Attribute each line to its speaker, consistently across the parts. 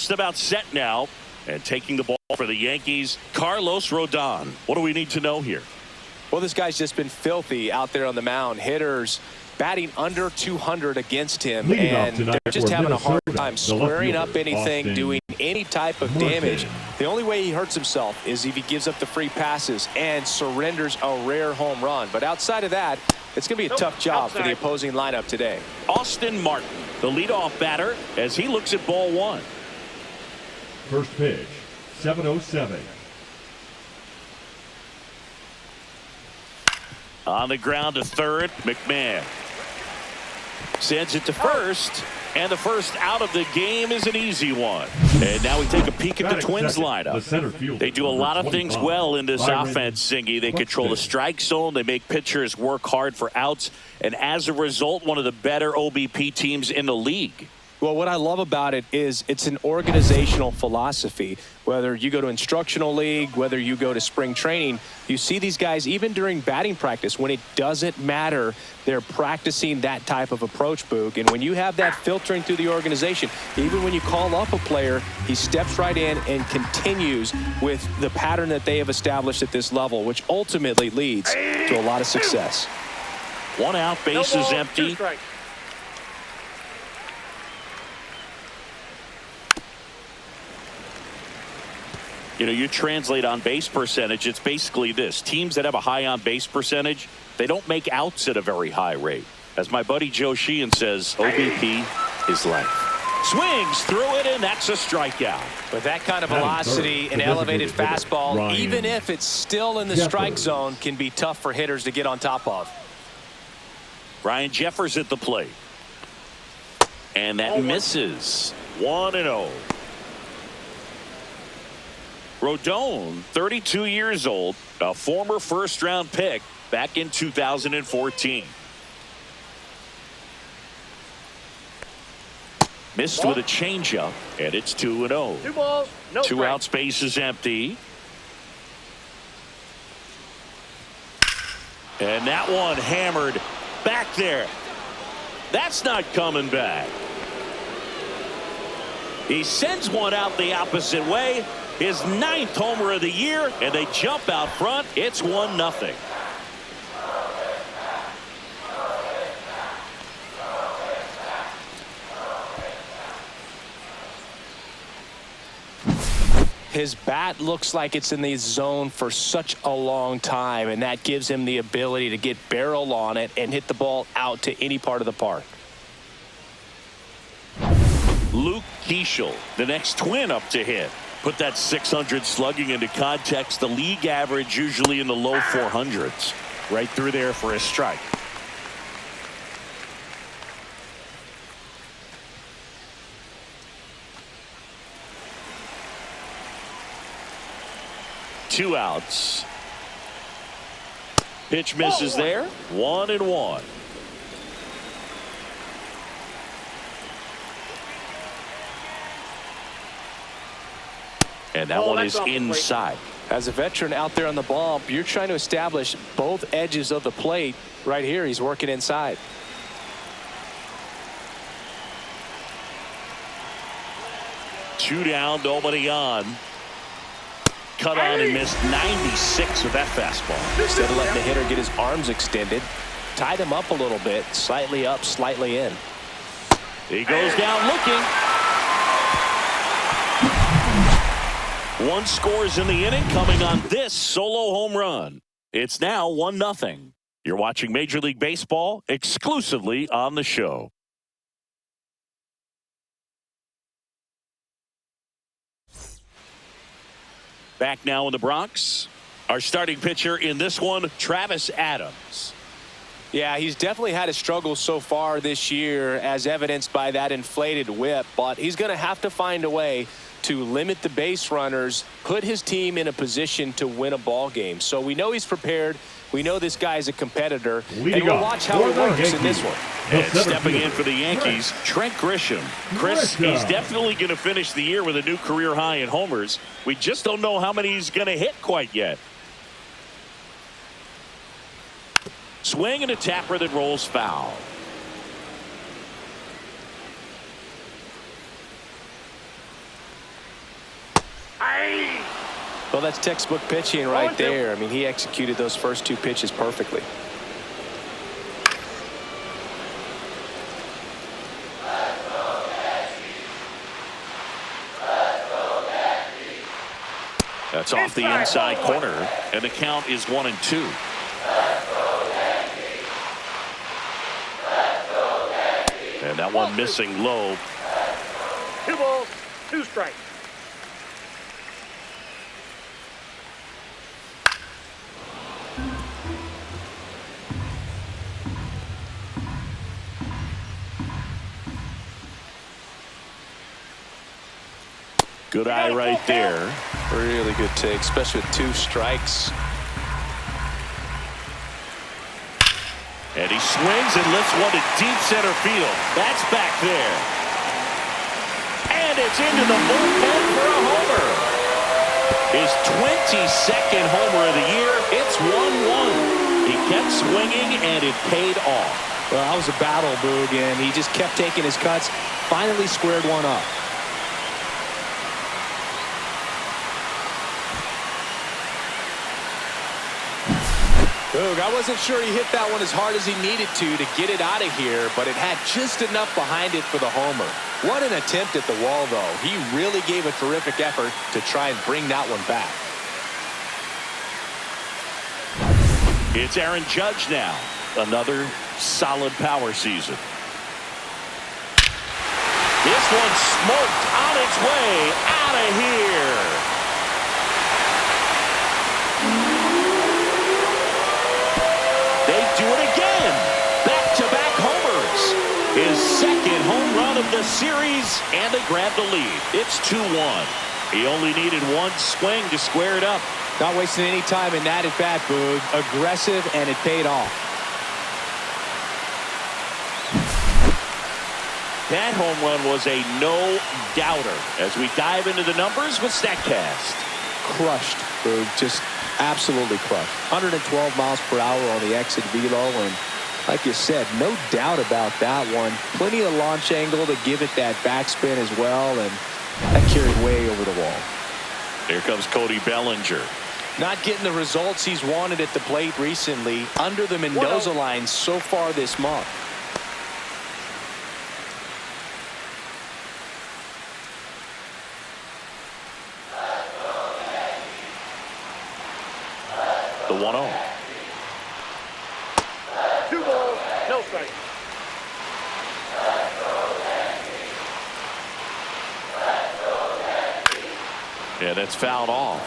Speaker 1: just about set now. And taking the ball for the Yankees, Carlos Rodon. What do we need to know here?
Speaker 2: Well, this guy's just been filthy out there on the mound. Hitters batting under 200 against him, and they're just having a hard time squaring up anything, doing any type of damage. The only way he hurts himself is if he gives up the free passes and surrenders a rare home run. But outside of that, it's going to be a tough job for the opposing lineup today.
Speaker 1: Austin Martin, the leadoff batter, as he looks at ball one.
Speaker 3: First pitch, 7:07.
Speaker 1: On the ground to third, McMahon sends it to first, and the first out of the game is an easy one. And now we take a peek at the Twins lineup. They do a lot of things well in this offense, Singy. They control the strike zone. They make pitchers work hard for outs. And as a result, one of the better OBP teams in the league.
Speaker 2: Well, what I love about it is it's an organizational philosophy. Whether you go to instructional league, whether you go to spring training, you see these guys even during batting practice when it doesn't matter. They're practicing that type of approach, Boog. And when you have that filtering through the organization, even when you call up a player, he steps right in and continues with the pattern that they have established at this level, which ultimately leads to a lot of success.
Speaker 1: One out, bases empty. You know, you translate on base percentage, it's basically this. Teams that have a high on base percentage, they don't make outs at a very high rate. As my buddy Joe Sheehan says, OBP is life. Swings through it, and that's a strikeout.
Speaker 2: With that kind of velocity, an elevated fastball, even if it's still in the strike zone, can be tough for hitters to get on top of.
Speaker 1: Ryan Jeffers at the plate. And that misses. 1-0. Rodon, 32 years old, a former first-round pick back in 2014. Missed with a changeup, and it's 2-0.
Speaker 4: 2 balls, no
Speaker 1: Two
Speaker 4: strike.
Speaker 1: outs, base is empty. And that one hammered back there. That's not coming back. He sends one out the opposite way. His 9th homer of the year, and they jump out front. It's 1-0.
Speaker 2: His bat looks like it's in the zone for such a long time, and that gives him the ability to get barrel on it and hit the ball out to any part of the park.
Speaker 1: Luke Keeschel, the next Twin up to hit. Put that 600 slugging into context. The league average usually in the low 400s. Right through there for a strike. Two outs. Pitch misses there. 1-1. And that one is inside.
Speaker 2: As a veteran out there on the bump, you're trying to establish both edges of the plate. Right here, he's working inside.
Speaker 1: Two down, nobody on. Cut on and missed 96 with that fastball.
Speaker 2: Instead of letting the hitter get his arms extended, tied him up a little bit, slightly up, slightly in.
Speaker 1: He goes down looking. One scores in the inning coming on this solo home run. It's now 1-0. You're watching Major League Baseball exclusively on the show. Back now in the Bronx. Our starting pitcher in this one, Travis Adams.
Speaker 2: Yeah, he's definitely had a struggle so far this year, as evidenced by that inflated whip, but he's going to have to find a way to limit the base runners, put his team in a position to win a ball game. So we know he's prepared. We know this guy's a competitor, and we'll watch how it works in this one.
Speaker 1: And stepping in for the Yankees, Trent Grisham. Chris, he's definitely going to finish the year with a new career high in homers. We just don't know how many he's going to hit quite yet. Swing and a tapper that rolls foul.
Speaker 2: Well, that's textbook pitching right there. I mean, he executed those first two pitches perfectly.
Speaker 1: That's off the inside corner, and the count is 1-2. And that one missing low.
Speaker 4: 2 balls, 2 strikes.
Speaker 1: Good eye right there.
Speaker 2: Really good take, especially with 2 strikes.
Speaker 1: And he swings and lifts one to deep center field. That's back there. And it's into the bullpen for a homer. His 22nd homer of the year. It's 1-1. He kept swinging, and it paid off.
Speaker 2: Well, that was a battle, Boog, and he just kept taking his cuts. Finally squared one up. Boog, I wasn't sure he hit that one as hard as he needed to get it out of here, but it had just enough behind it for the homer. What an attempt at the wall, though. He really gave a terrific effort to try and bring that one back.
Speaker 1: It's Aaron Judge now. Another solid power season. This one smoked on its way out of here. They do it again. Back-to-back homers. His second home run of the series, and they grab the lead. It's 2-1. He only needed one swing to square it up.
Speaker 2: Not wasting any time in that at bat, Boog. Aggressive, and it paid off.
Speaker 1: That home run was a no-doubter. As we dive into the numbers with StatCast.
Speaker 2: Crushed, Boog. Just absolutely crushed. 112 miles per hour on the exit velo, and like you said, no doubt about that one. Plenty of launch angle to give it that backspin as well, and that carried way over the wall.
Speaker 1: Here comes Cody Bellinger.
Speaker 2: Not getting the results he's wanted at the plate recently. Under the Mendoza line so far this month.
Speaker 1: The 1-0.
Speaker 4: 2 balls, no strikes.
Speaker 1: Yeah, that's fouled off.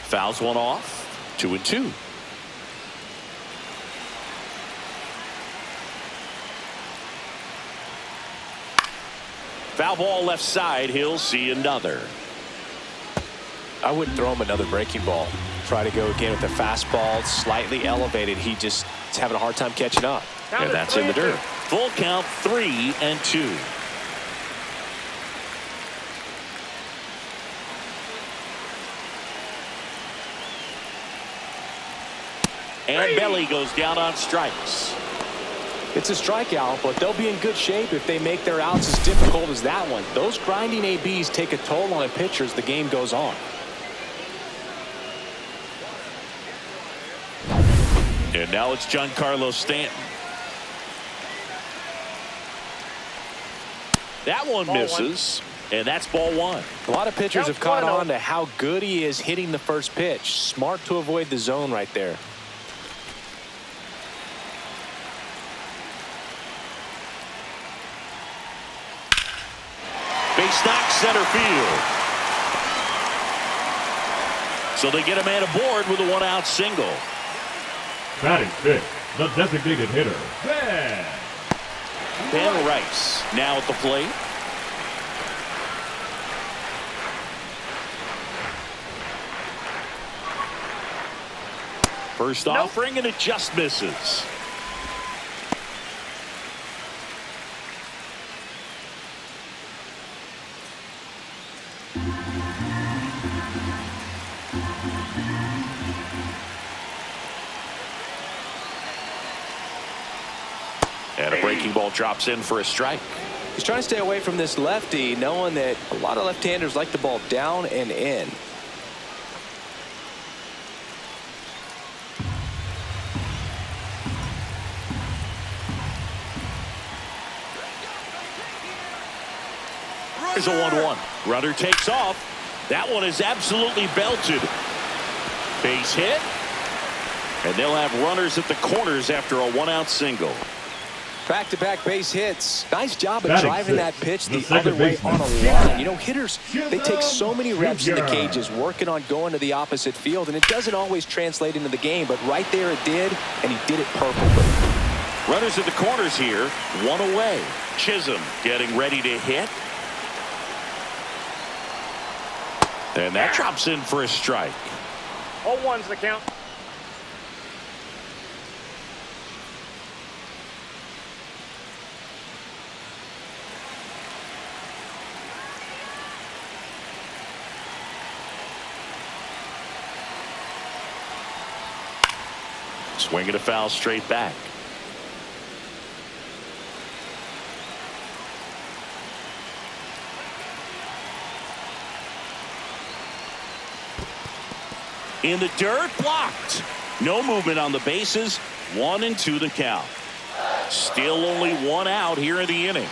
Speaker 1: Fouls one off. 2-2. Foul ball left side. He'll see another.
Speaker 2: I wouldn't throw him another breaking ball. Try to go again with the fastball, slightly elevated. He just is having a hard time catching up.
Speaker 1: And that's in the dirt. Full count, 3-2. And Belly goes down on strikes.
Speaker 2: It's a strikeout, but they'll be in good shape if they make their outs as difficult as that one. Those grinding ABs take a toll on a pitcher as the game goes on.
Speaker 1: And now it's Giancarlo Stanton. That one misses, and that's ball 1.
Speaker 2: A lot of pitchers have caught on to how good he is hitting the first pitch. Smart to avoid the zone right there.
Speaker 1: Base knock center field. So they get a man aboard with a 1-out single.
Speaker 3: Batting fifth, the designated hitter, Ben.
Speaker 1: Ben Rice now at the plate. First offering, and it just misses. And a breaking ball drops in for a strike.
Speaker 2: He's trying to stay away from this lefty, knowing that a lot of left-handers like the ball down and in.
Speaker 1: Here's a 1-1. Runner takes off. That one is absolutely belted. Base hit. And they'll have runners at the corners after a one-out single.
Speaker 2: Back-to-back base hits. Nice job of
Speaker 3: Batting
Speaker 2: driving
Speaker 3: six.
Speaker 2: that pitch
Speaker 3: The
Speaker 2: the other way
Speaker 3: baseman.
Speaker 2: on a line. You know, hitters, they take so many reps in the cages working on going to the opposite field, and it doesn't always translate into the game, but right there it did, and he did it perfectly.
Speaker 1: Runners at the corners here. One away. Chisholm getting ready to hit. And that drops in for a strike.
Speaker 4: 0-1's the count.
Speaker 1: Swinging a foul straight back. In the dirt, blocked. No movement on the bases. 1-2 the count. Still only one out here in the inning.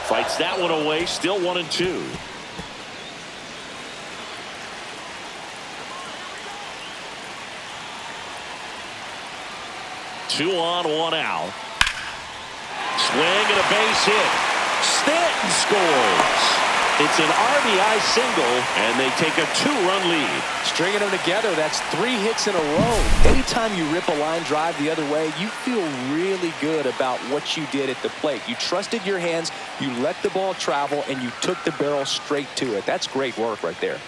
Speaker 1: Fights that one away. Still 1-2. Two on, one out. Swing and a base hit. Stanton scores. It's an RBI single, and they take a 2-run lead.
Speaker 2: Stringing them together, that's 3 hits in a row. Anytime you rip a line drive the other way, you feel really good about what you did at the plate. You trusted your hands, you let the ball travel, and you took the barrel straight to it. That's great work right there.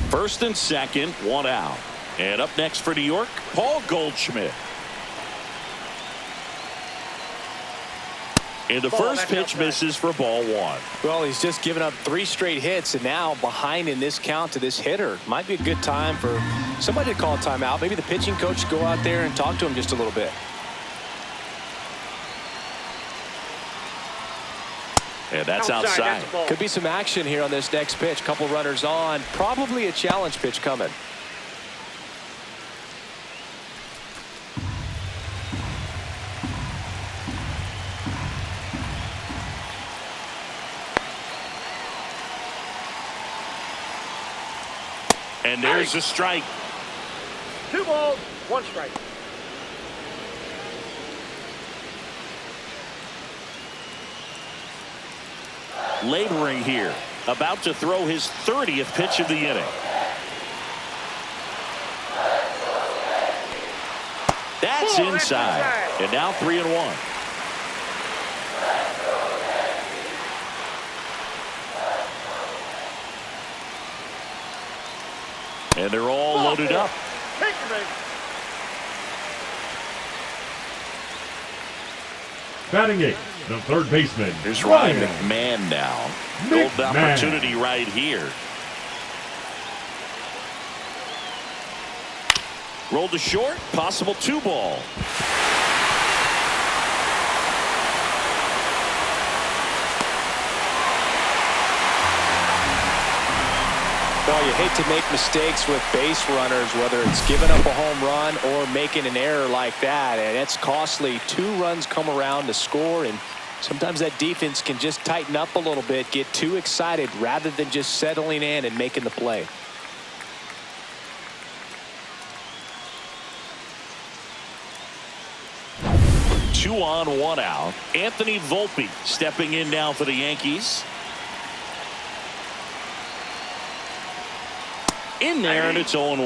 Speaker 1: First and second, one out. And up next for New York, Paul Goldschmidt. And the first pitch misses for ball one.
Speaker 2: Well, he's just given up 3 straight hits, and now behind in this count to this hitter. Might be a good time for somebody to call a timeout. Maybe the pitching coach go out there and talk to him just a little bit.
Speaker 1: And that's outside.
Speaker 2: Could be some action here on this next pitch. Couple runners on. Probably a challenge pitch coming.
Speaker 1: And there's a strike.
Speaker 4: 2 balls, 1 strike.
Speaker 1: Laboring here. About to throw his 30th pitch of the inning. That's inside. And now 3-1. And they're all loaded up.
Speaker 3: Batting 8th, the third baseman.
Speaker 1: Here's Ryan McMahon now. Golden opportunity right here. Rolled to short, possible 2-ball.
Speaker 2: Well, you hate to make mistakes with base runners, whether it's giving up a home run or making an error like that, and it's costly. 2 runs come around to score, and sometimes that defense can just tighten up a little bit, get too excited rather than just settling in and making the play.
Speaker 1: Two on, one out. Anthony Volpe stepping in now for the Yankees. In there, and it's 0-1.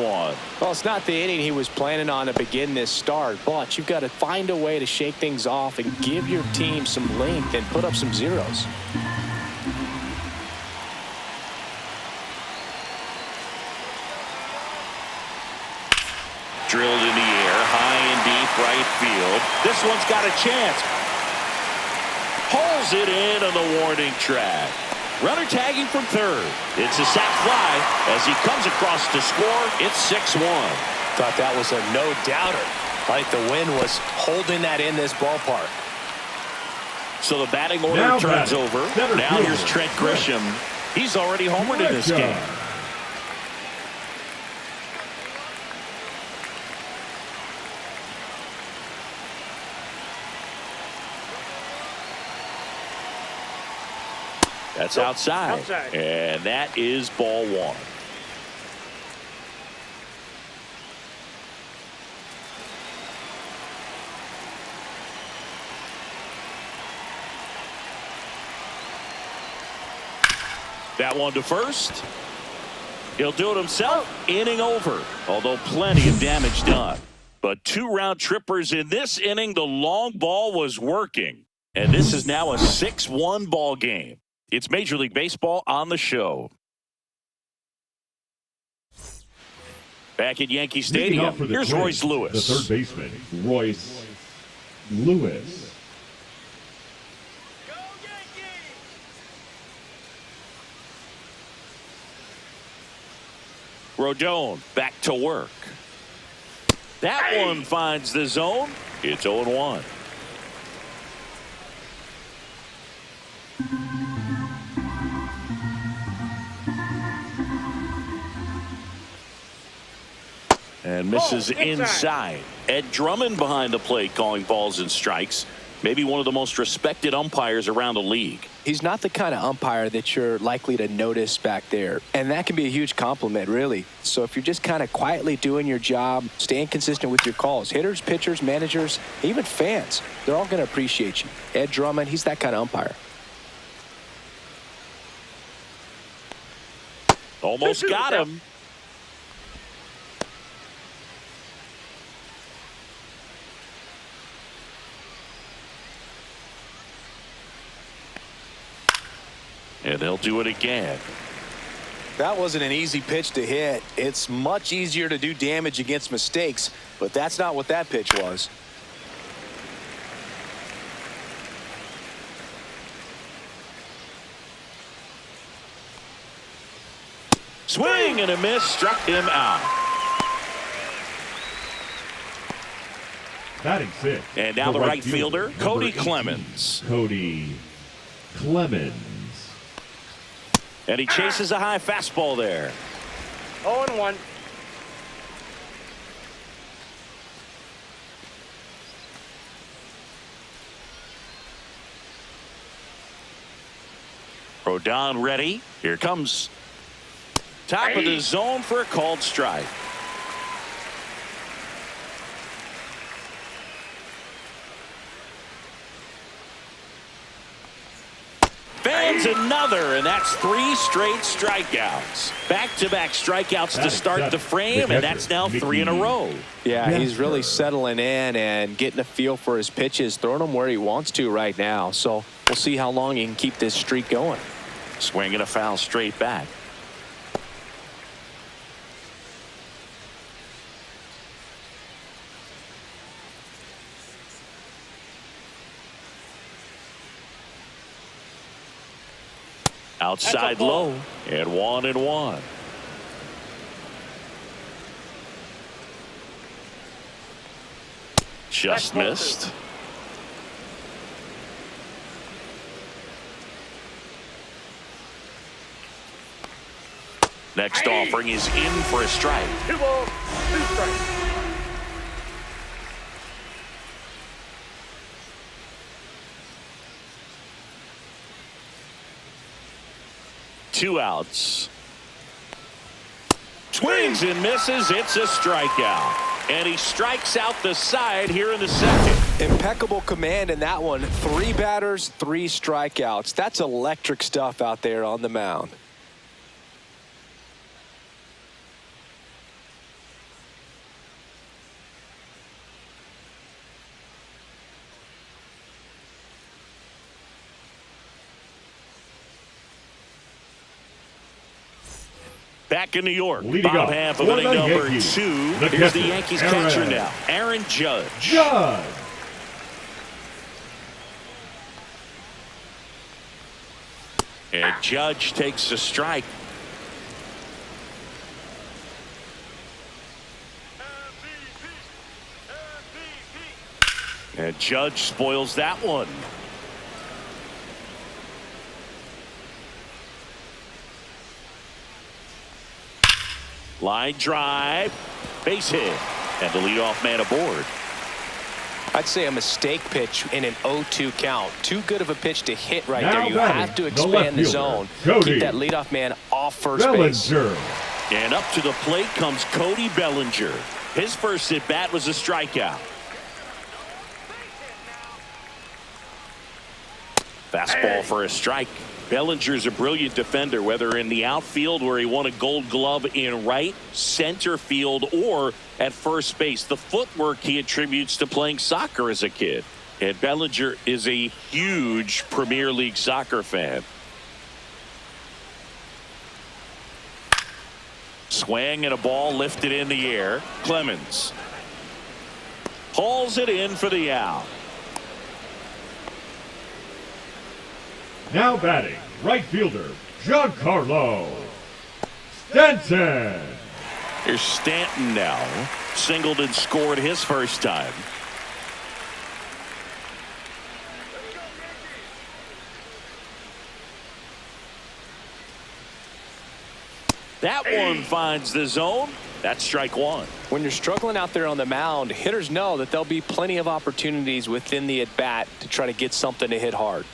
Speaker 2: Well, it's not the inning he was planning on to begin this start, but you've got to find a way to shake things off and give your team some length and put up some zeros.
Speaker 1: Drilled in the air, high and deep right field. This one's got a chance. Pulls it in on the warning track. Runner tagging from third. It's a sac fly as he comes across to score. It's 6-1.
Speaker 2: Thought that was a no-doubter. Like the wind was holding that in this ballpark.
Speaker 1: So the batting order turns over. Now here's Trent Grisham. He's already homered in this game. That's outside. And that is ball one. That one to first. He'll do it himself. Inning over. Although plenty of damage done. But 2 round trippers in this inning. The long ball was working. And this is now a 6-1 ball game. It's Major League Baseball on the show. Back at Yankee Stadium, here's Royce Lewis.
Speaker 3: The third baseman, Royce Lewis.
Speaker 4: Go Yankees!
Speaker 1: Rodon back to work. That one finds the zone. It's 0-1. And misses inside. Ed Drummond behind the plate calling balls and strikes. Maybe one of the most respected umpires around the league.
Speaker 2: He's not the kind of umpire that you're likely to notice back there. And that can be a huge compliment, really. So if you're just kind of quietly doing your job, staying consistent with your calls, hitters, pitchers, managers, even fans, they're all going to appreciate you. Ed Drummond, he's that kind of umpire.
Speaker 1: Almost got him. And they'll do it again.
Speaker 2: That wasn't an easy pitch to hit. It's much easier to do damage against mistakes, but that's not what that pitch was.
Speaker 1: Swing and a miss, struck him out.
Speaker 3: Batting sixth.
Speaker 1: And now the right fielder, Cody Clemens.
Speaker 3: Cody Clemens.
Speaker 1: And he chases a high fastball there.
Speaker 4: 0-1.
Speaker 1: Rodon ready. Here comes. Top of the zone for a called strike. Fans another, and that's 3 straight strikeouts. Back-to-back strikeouts to start the frame, and that's now 3 in a row.
Speaker 2: Yeah, he's really settling in and getting a feel for his pitches, throwing them where he wants to right now. So we'll see how long he can keep this streak going.
Speaker 1: Swing and a foul straight back. Outside low, and 1-1. Just missed. Next offering is in for a strike.
Speaker 4: 2 balls, 2 strikes.
Speaker 1: Two outs. Swings and misses. It's a strikeout. And he strikes out the side here in the second.
Speaker 2: Impeccable command in that one. 3 batters, 3 strikeouts. That's electric stuff out there on the mound.
Speaker 1: Back in New York,
Speaker 3: Leading
Speaker 1: bottom
Speaker 3: up
Speaker 1: half of
Speaker 3: for
Speaker 1: inning
Speaker 3: the
Speaker 1: number
Speaker 3: Yankees,
Speaker 1: 2.
Speaker 3: the
Speaker 1: Here's the
Speaker 3: catcher,
Speaker 1: Yankees catcher now, Aaron Judge.
Speaker 3: Judge.
Speaker 1: And Judge takes a strike. And Judge spoils that one. Line drive, base hit, and the leadoff man aboard.
Speaker 2: I'd say a mistake pitch in an 0-2 count. Too good of a pitch to hit right
Speaker 3: Now
Speaker 2: there. You
Speaker 3: batting,
Speaker 2: have to
Speaker 3: the
Speaker 2: expand
Speaker 3: left
Speaker 2: the
Speaker 3: fielder,
Speaker 2: zone.
Speaker 3: Cody
Speaker 2: Keep that leadoff man off first base.
Speaker 3: Bellinger.
Speaker 1: And up to the plate comes Cody Bellinger. His first at bat was a strikeout. Fastball for a strike. Bellinger's a brilliant defender, whether in the outfield where he won a Gold Glove in right, center field, or at first base. The footwork he attributes to playing soccer as a kid. And Bellinger is a huge Premier League soccer fan. Swing and a ball lifted in the air. Clemens hauls it in for the out.
Speaker 3: Now batting, right fielder, Giancarlo Stanton.
Speaker 1: Here's Stanton now. Singled and scored his first time. That one finds the zone. That's strike one.
Speaker 2: When you're struggling out there on the mound, hitters know that there'll be plenty of opportunities within the at-bat to try to get something to hit hard.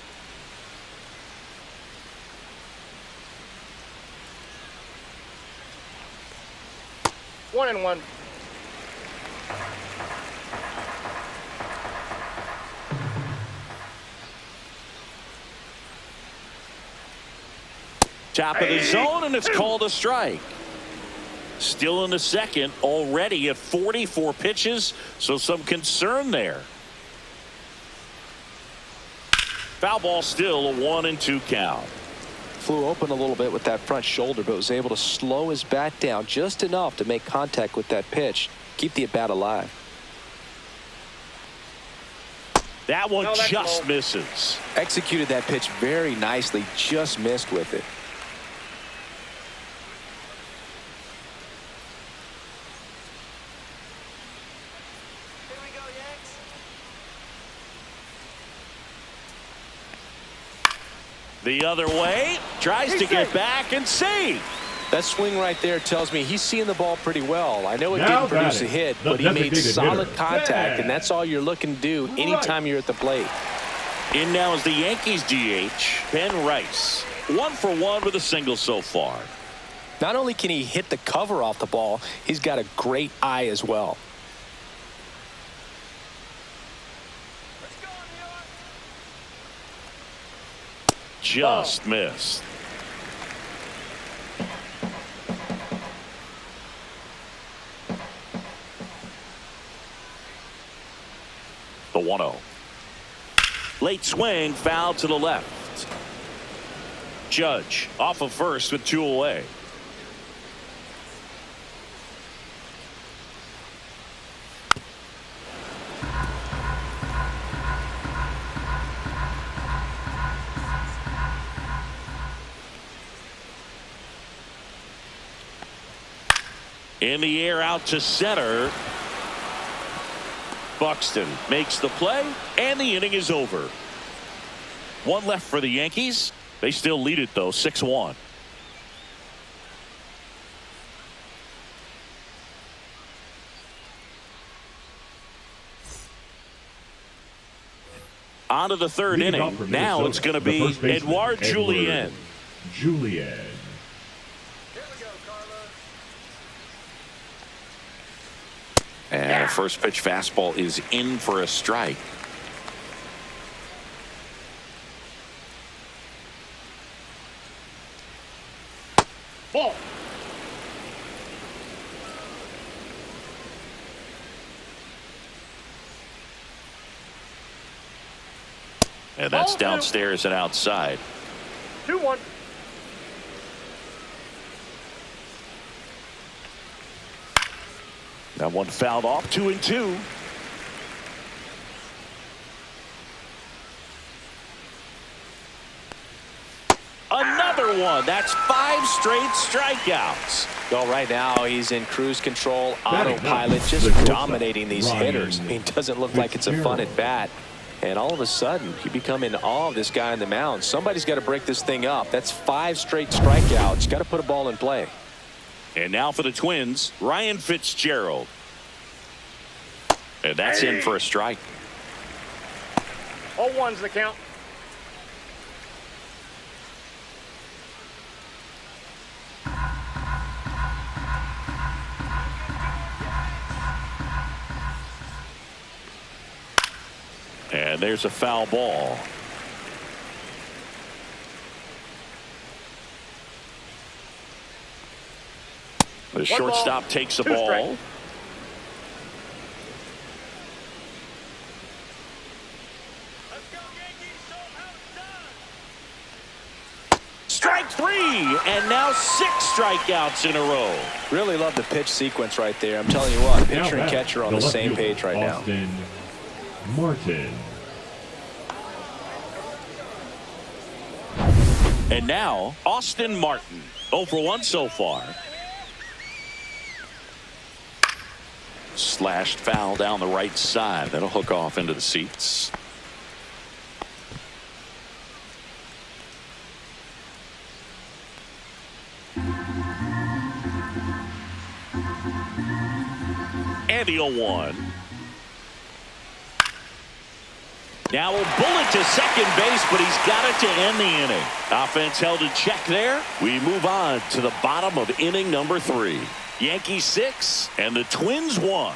Speaker 4: One and one.
Speaker 1: Top of the zone, and it's called a strike. Still in the second, already at 44 pitches, so some concern there. Foul ball, still a 1-2 count.
Speaker 2: Flew open a little bit with that front shoulder, but was able to slow his bat down just enough to make contact with that pitch. Keep the at-bat alive.
Speaker 1: That one
Speaker 4: No, that's
Speaker 1: just
Speaker 4: low.
Speaker 1: misses.
Speaker 2: Executed that pitch very nicely, just missed with it.
Speaker 1: The other way, tries to get back and save.
Speaker 2: That swing right there tells me he's seeing the ball pretty well. I know it
Speaker 3: Now
Speaker 2: didn't produce a
Speaker 3: batting,
Speaker 2: hit,
Speaker 3: the
Speaker 2: but he made
Speaker 3: designated
Speaker 2: solid
Speaker 3: hitter,
Speaker 2: contact, and
Speaker 3: Ben
Speaker 2: that's all you're looking to do anytime you're at the plate.
Speaker 1: In now is the Yankees DH, Ben Rice. 1 for 1 with a single so far.
Speaker 2: Not only can he hit the cover off the ball, he's got a great eye as well.
Speaker 1: Just missed. The 1-0. Late swing, foul to the left. Judge off of first with 2 away. In the air out to center. Buxton makes the play, and the inning is over. 1 left for the Yankees. They still lead it, though, 6-1. On to the third
Speaker 3: Leading off
Speaker 1: inning.
Speaker 3: for
Speaker 1: Now
Speaker 3: Minnesota,
Speaker 1: it's going to
Speaker 3: the
Speaker 1: be
Speaker 3: first baseman,
Speaker 1: Edouard Julien.
Speaker 3: Julien.
Speaker 1: And a first pitch fastball is in for a strike.
Speaker 4: Ball.
Speaker 1: And that's
Speaker 4: Ball two.
Speaker 1: downstairs and outside.
Speaker 4: 2-1.
Speaker 1: That one fouled off. 2-2. Another 1. That's 5 straight strikeouts.
Speaker 2: Well, right now he's in cruise control, autopilot, just dominating these hitters. I mean, it doesn't look like it's a fun at bat. And all of a sudden, you become in awe of this guy on the mound. Somebody's got to break this thing up. That's 5 straight strikeouts. Got to put a ball in play.
Speaker 1: And now for the Twins, Ryan Fitzgerald. And that's in for a strike.
Speaker 4: 0-1's the count.
Speaker 1: And there's a foul ball. The shortstop takes the ball. Strike 3, and now 6 strikeouts in a row.
Speaker 2: Really love the pitch sequence right there. I'm telling you what, pitcher and catcher on the same page right now.
Speaker 3: Martin.
Speaker 1: And now, Austin Martin. 0 for 1 so far. Slashed foul down the right side. That'll hook off into the seats. And the 0-1. Now a bullet to second base, but he's got it to end the inning. Offense held in check there. We move on to the bottom of inning number 3. Yankees 6 and the Twins 1.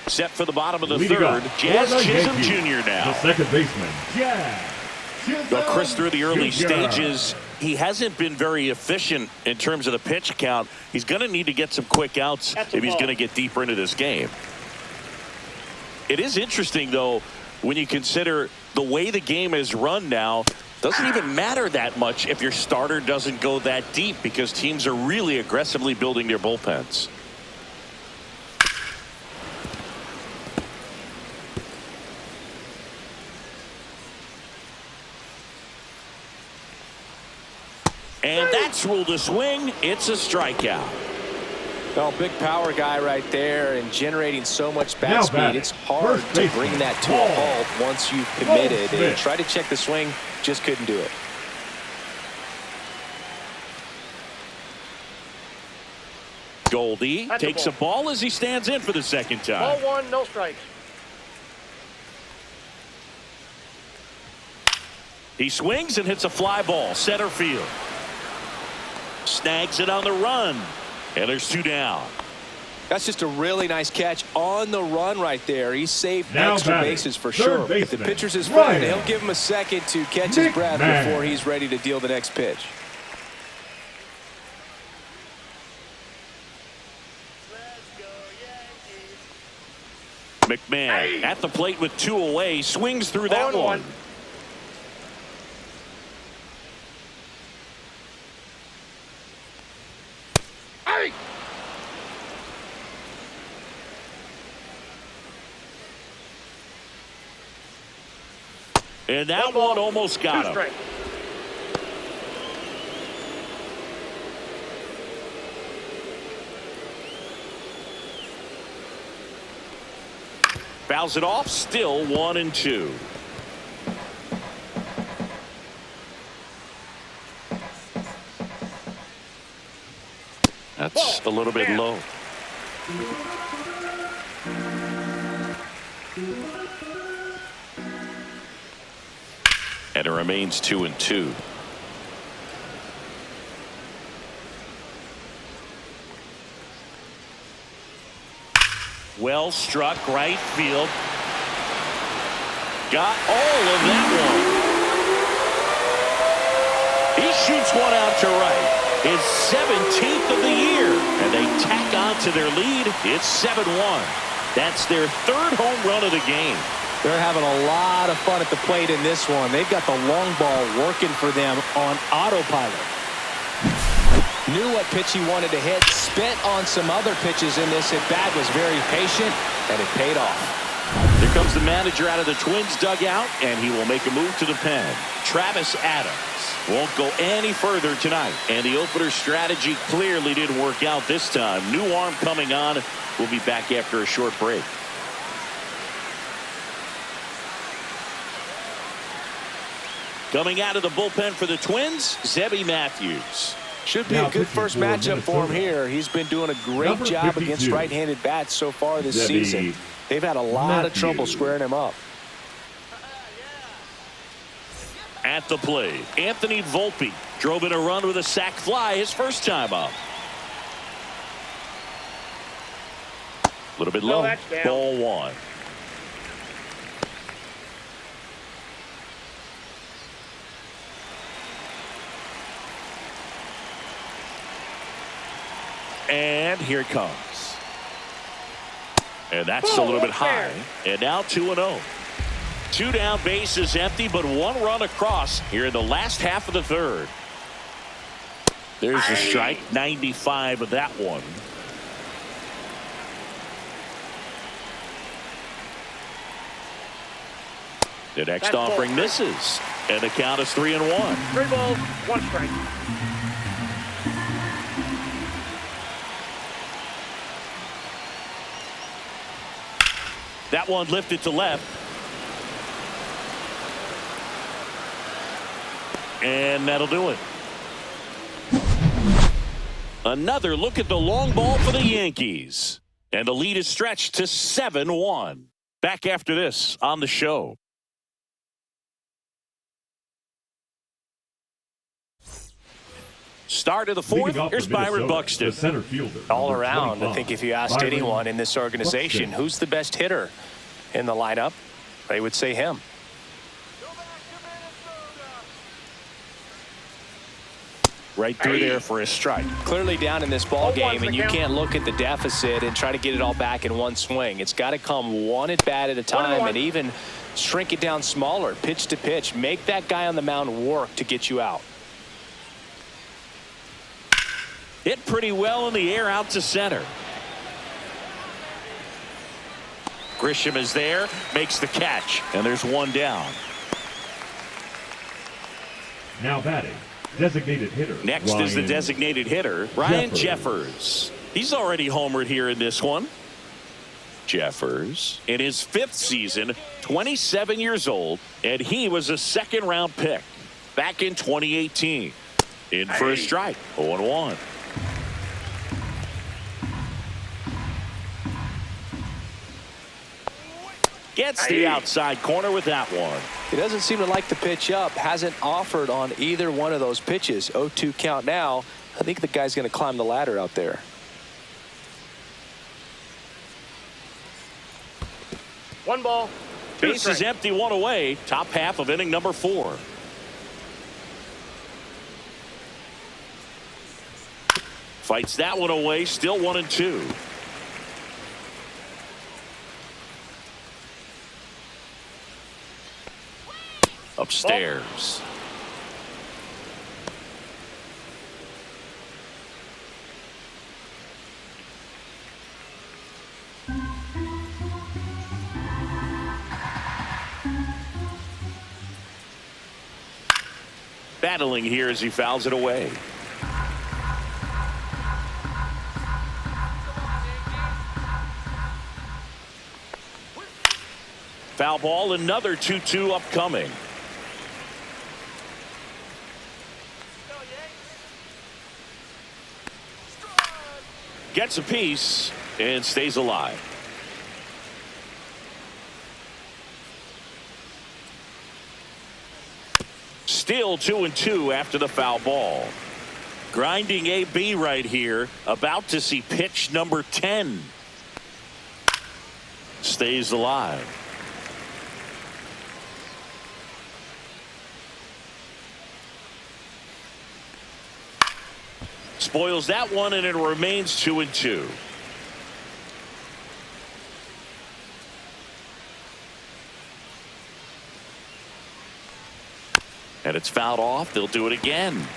Speaker 1: Set for the bottom of the third. Jazz Chisholm Jr. now.
Speaker 3: The second baseman, Jazz Chisholm.
Speaker 1: Well, Chris, through the early
Speaker 3: Jr.
Speaker 1: stages, he hasn't been very efficient in terms of the pitch count. He's going to need to get some quick outs if he's going to get deeper into this game. It is interesting, though, when you consider the way the game is run now. Doesn't even matter that much if your starter doesn't go that deep, because teams are really aggressively building their bullpens. And that's ruled a swing. It's a strikeout.
Speaker 2: Well, big power guy right there and generating so much bat speed. It's hard to bring that to a halt once you've committed. And try to check the swing, just couldn't do it.
Speaker 1: Goldie takes a ball as he stands in for the second time.
Speaker 4: 0-1, no strikes.
Speaker 1: He swings and hits a fly ball, center field. Snags it on the run. And there's 2 down.
Speaker 2: That's just a really nice catch on the run right there. He saved extra bases for sure. If the pitcher's his friend, he'll give him a second to catch his breath before he's ready to deal the next pitch.
Speaker 1: McMahon at the plate with 2 away, swings through that one. And that one almost got him. Fouls it off, still 1-2. That's a little bit low. And it remains 2-2. Well struck right field. Got all of that one. He shoots one out to right. His 17th of the year. And they tack on to their lead. It's 7-1. That's their 3rd home run of the game.
Speaker 2: They're having a lot of fun at the plate in this one. They've got the long ball working for them on autopilot. Knew what pitch he wanted to hit. Spent on some other pitches in this at bat. Was very patient, and it paid off.
Speaker 1: There comes the manager out of the Twins dugout, and he will make a move to the pen. Travis Adams won't go any further tonight, and the opener strategy clearly didn't work out this time. New arm coming on. We'll be back after a short break. Coming out of the bullpen for the Twins, Zebby Matthews.
Speaker 2: Should be a good first matchup for him here. He's been doing a great job against right-handed bats so far this season. They've had a lot of trouble squaring him up.
Speaker 1: At the plate, Anthony Volpe drove in a run with a sac fly his first time up. A little bit low. Ball one. And here it comes. And that's a little bit high. And now 2-0. 2 down, bases empty, but 1 run across here in the last half of the third. There's a strike. 95 of that one. The next offering misses. And the count is 3-1.
Speaker 4: 3 balls, 1 strike.
Speaker 1: That one lifted to left. And that'll do it. Another look at the long ball for the Yankees. And the lead is stretched to 7-1. Back after this on the show. Start of the fourth. Here's Byron Buxton.
Speaker 3: Center fielder,
Speaker 2: All around, I think if you asked anyone in this organization who's the best hitter in the lineup, they would say him.
Speaker 1: Right through there for a strike.
Speaker 2: Clearly down in this ball game, and you can't look at the deficit and try to get it all back in one swing. It's got to come one at bat at a time, and even shrink it down smaller, pitch to pitch. Make that guy on the mound work to get you out.
Speaker 1: Hit pretty well in the air out to center. Grisham is there, makes the catch, and there's 1 down.
Speaker 3: Now batting, designated hitter.
Speaker 1: Next is the designated hitter, Ryan Jeffers. He's already homered here in this one. Jeffers in his 5th season, 27 years old, and he was a 2nd-round pick back in 2018. In for a strike, 0-1. Gets the outside corner with that one.
Speaker 2: He doesn't seem to like the pitch up. Hasn't offered on either one of those pitches. 0-2 count now. I think the guy's going to climb the ladder out there.
Speaker 4: One ball.
Speaker 1: Base is empty, 1 away. Top half of inning number 4. Fights that one away. Still 1-2. Upstairs. Battling here as he fouls it away. Foul ball, another 2-2 upcoming. Gets a piece and stays alive. Still 2-2 after the foul ball. Grinding AB right here. About to see pitch number 10. Stays alive. Spoils that one, and it remains 2-2. And it's fouled off. They'll do it again.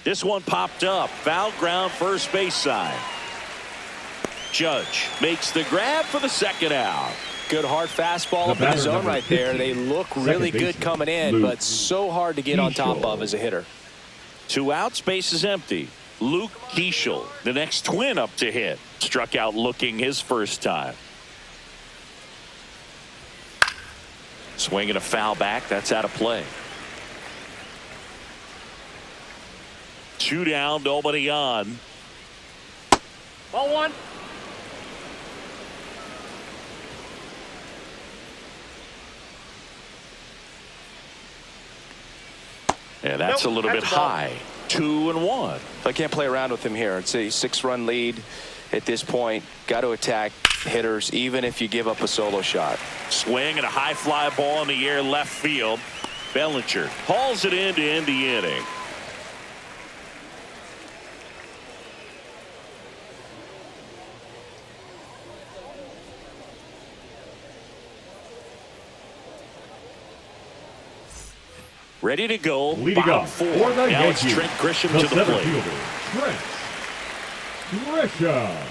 Speaker 1: This one popped up. Foul ground, first base side. Judge makes the grab for the second out.
Speaker 2: Good hard fastball up in the zone right there. They look really good coming in, but so hard to get on top of as a hitter.
Speaker 1: 2 outs, base is empty. Luke Keeschel, the next Twin up to hit. Struck out looking his first time. Swinging a foul back. That's out of play. 2 down, nobody on.
Speaker 4: Ball 1.
Speaker 1: And that's a little bit high. 2-1.
Speaker 2: I can't play around with him here. It's a 6-run lead at this point. Got to attack hitters even if you give up a solo shot.
Speaker 1: Swing and a high fly ball in the air left field. Bellinger hauls it in to end the inning. Ready to go.
Speaker 3: Leading
Speaker 1: Bottom
Speaker 3: up
Speaker 1: 4.
Speaker 3: for the
Speaker 1: Now it's
Speaker 3: Yankees,
Speaker 1: Trent Grisham
Speaker 3: the
Speaker 1: to the
Speaker 3: center
Speaker 1: plate.
Speaker 3: fielder, Trent Grisham.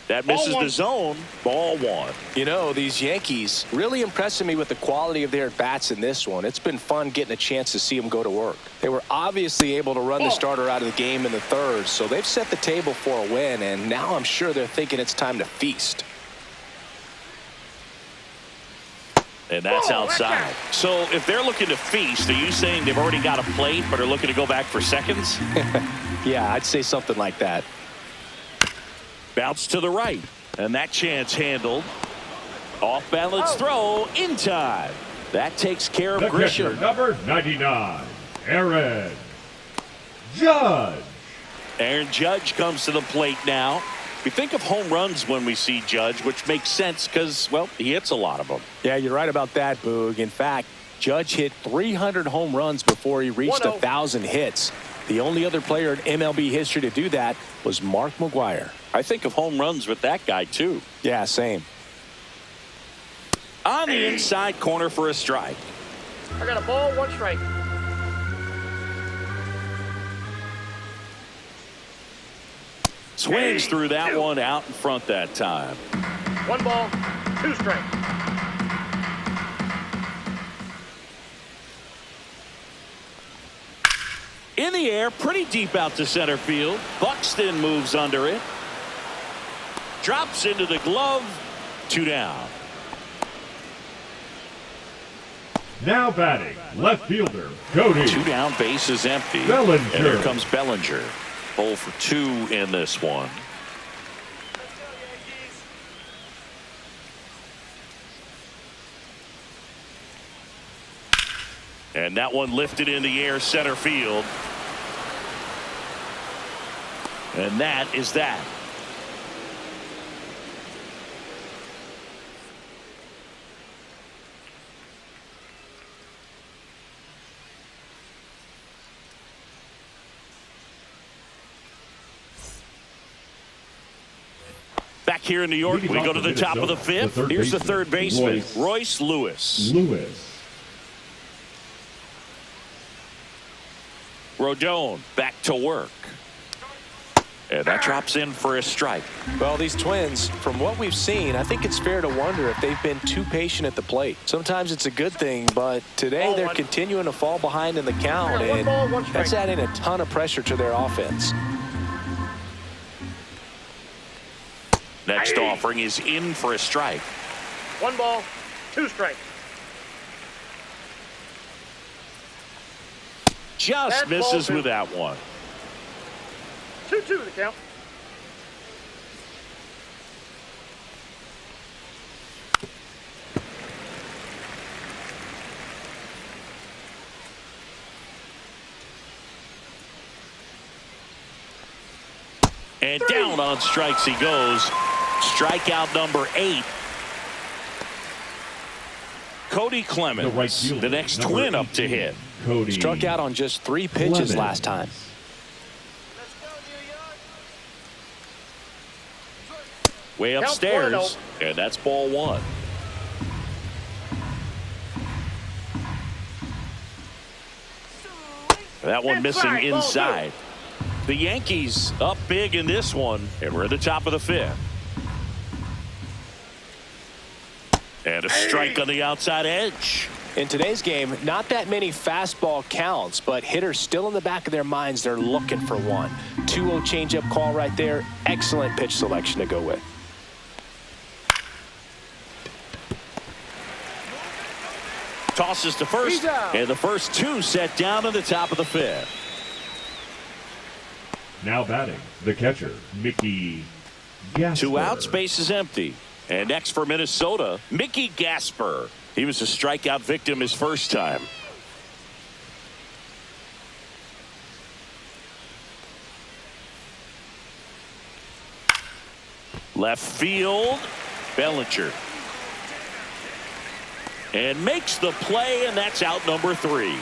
Speaker 1: That misses the zone. Ball 1.
Speaker 2: You know, these Yankees really impressing me with the quality of their at-bats in this one. It's been fun getting a chance to see them go to work. They were obviously able to run the starter out of the game in the third, so they've set the table for a win, and now I'm sure they're thinking it's time to feast.
Speaker 1: And that's outside. So if they're looking to feast, are you saying they've already got a plate but are looking to go back for seconds?
Speaker 2: Yeah, I'd say something like that.
Speaker 1: Bounce to the right. And that chance handled. Off balance throw in time. That takes care of
Speaker 3: The catcher,
Speaker 1: Grisham.
Speaker 3: number 99, Aaron Judge.
Speaker 1: Aaron Judge comes to the plate now. We think of home runs when we see Judge, which makes sense because, well, he hits a lot of them.
Speaker 2: Yeah, you're right about that, Boog. In fact, Judge hit 300 home runs before he reached 1,000 hits. The only other player in MLB history to do that was Mark McGwire.
Speaker 1: I think of home runs with that guy, too.
Speaker 2: Yeah, same.
Speaker 1: On the inside corner for a strike.
Speaker 4: I got a ball, 1 strike.
Speaker 1: Swings through that one out in front that time.
Speaker 4: 1 ball, 2 strikes.
Speaker 1: In the air, pretty deep out to center field. Buxton moves under it. Drops into the glove. 2 down.
Speaker 3: Now batting, left fielder, Cody.
Speaker 1: 2 down, base is empty.
Speaker 3: Bellinger.
Speaker 1: And here comes Bellinger. 0 for 2 in this one. And that one lifted in the air center field. And that is that. Back here in New York, we go to the top of the 5th. Here's the third baseman, Royce Lewis. Rodon back to work. And that drops in for a strike.
Speaker 2: Well, these Twins, from what we've seen, I think it's fair to wonder if they've been too patient at the plate. Sometimes it's a good thing, but today they're continuing to fall behind in the count, and that's adding a ton of pressure to their offense.
Speaker 1: Next offering is in for a strike.
Speaker 4: 1 ball, 2 strikes.
Speaker 1: Just misses with that one.
Speaker 4: 2-2 the count.
Speaker 1: And down on strikes he goes. Strikeout number 8. Cody Clemens, the next Twin up to hit.
Speaker 3: Cody
Speaker 2: Struck out on just 3 pitches last time.
Speaker 1: Way upstairs, and that's ball 1. That one missing
Speaker 4: Inside, ball two.
Speaker 1: inside. The Yankees up big in this one, and we're at the top of the fifth. And a strike on the outside edge.
Speaker 2: In today's game, not that many fastball counts, but hitters still in the back of their minds, they're looking for one. 2-0 changeup call right there. Excellent pitch selection to go with.
Speaker 1: Tosses to first, and the first two set down in the top of the fifth.
Speaker 3: Now batting, the catcher, Mickey Gasper.
Speaker 1: 2 outs, base is empty. And next for Minnesota, Mickey Gasper. He was a strikeout victim his first time. Left field, Bellinger. And makes the play, and that's out number 3.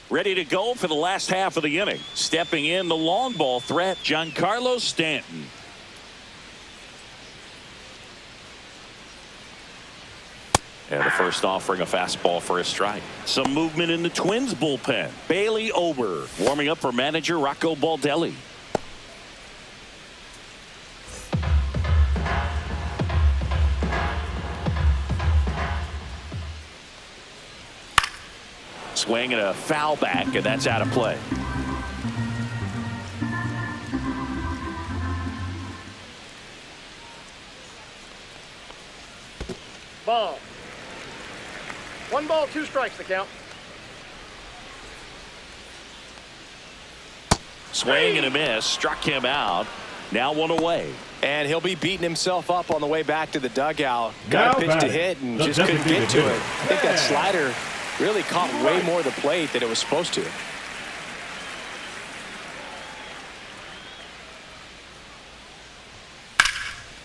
Speaker 1: Ready to go for the last half of the inning. Stepping in the long ball threat, Giancarlo Stanton. And the first offering a fastball for a strike. Some movement in the Twins bullpen. Bailey Ober warming up for manager Rocco Baldelli. Swing and a foul back, and that's out of play.
Speaker 4: Ball. 1 ball, 2 strikes the count.
Speaker 1: Swing and a miss. Struck him out. Now 1 away.
Speaker 2: And he'll be beating himself up on the way back to the dugout. Got a pitch to hit and just couldn't get to it. I think that slider really caught way more of the plate than it was supposed to.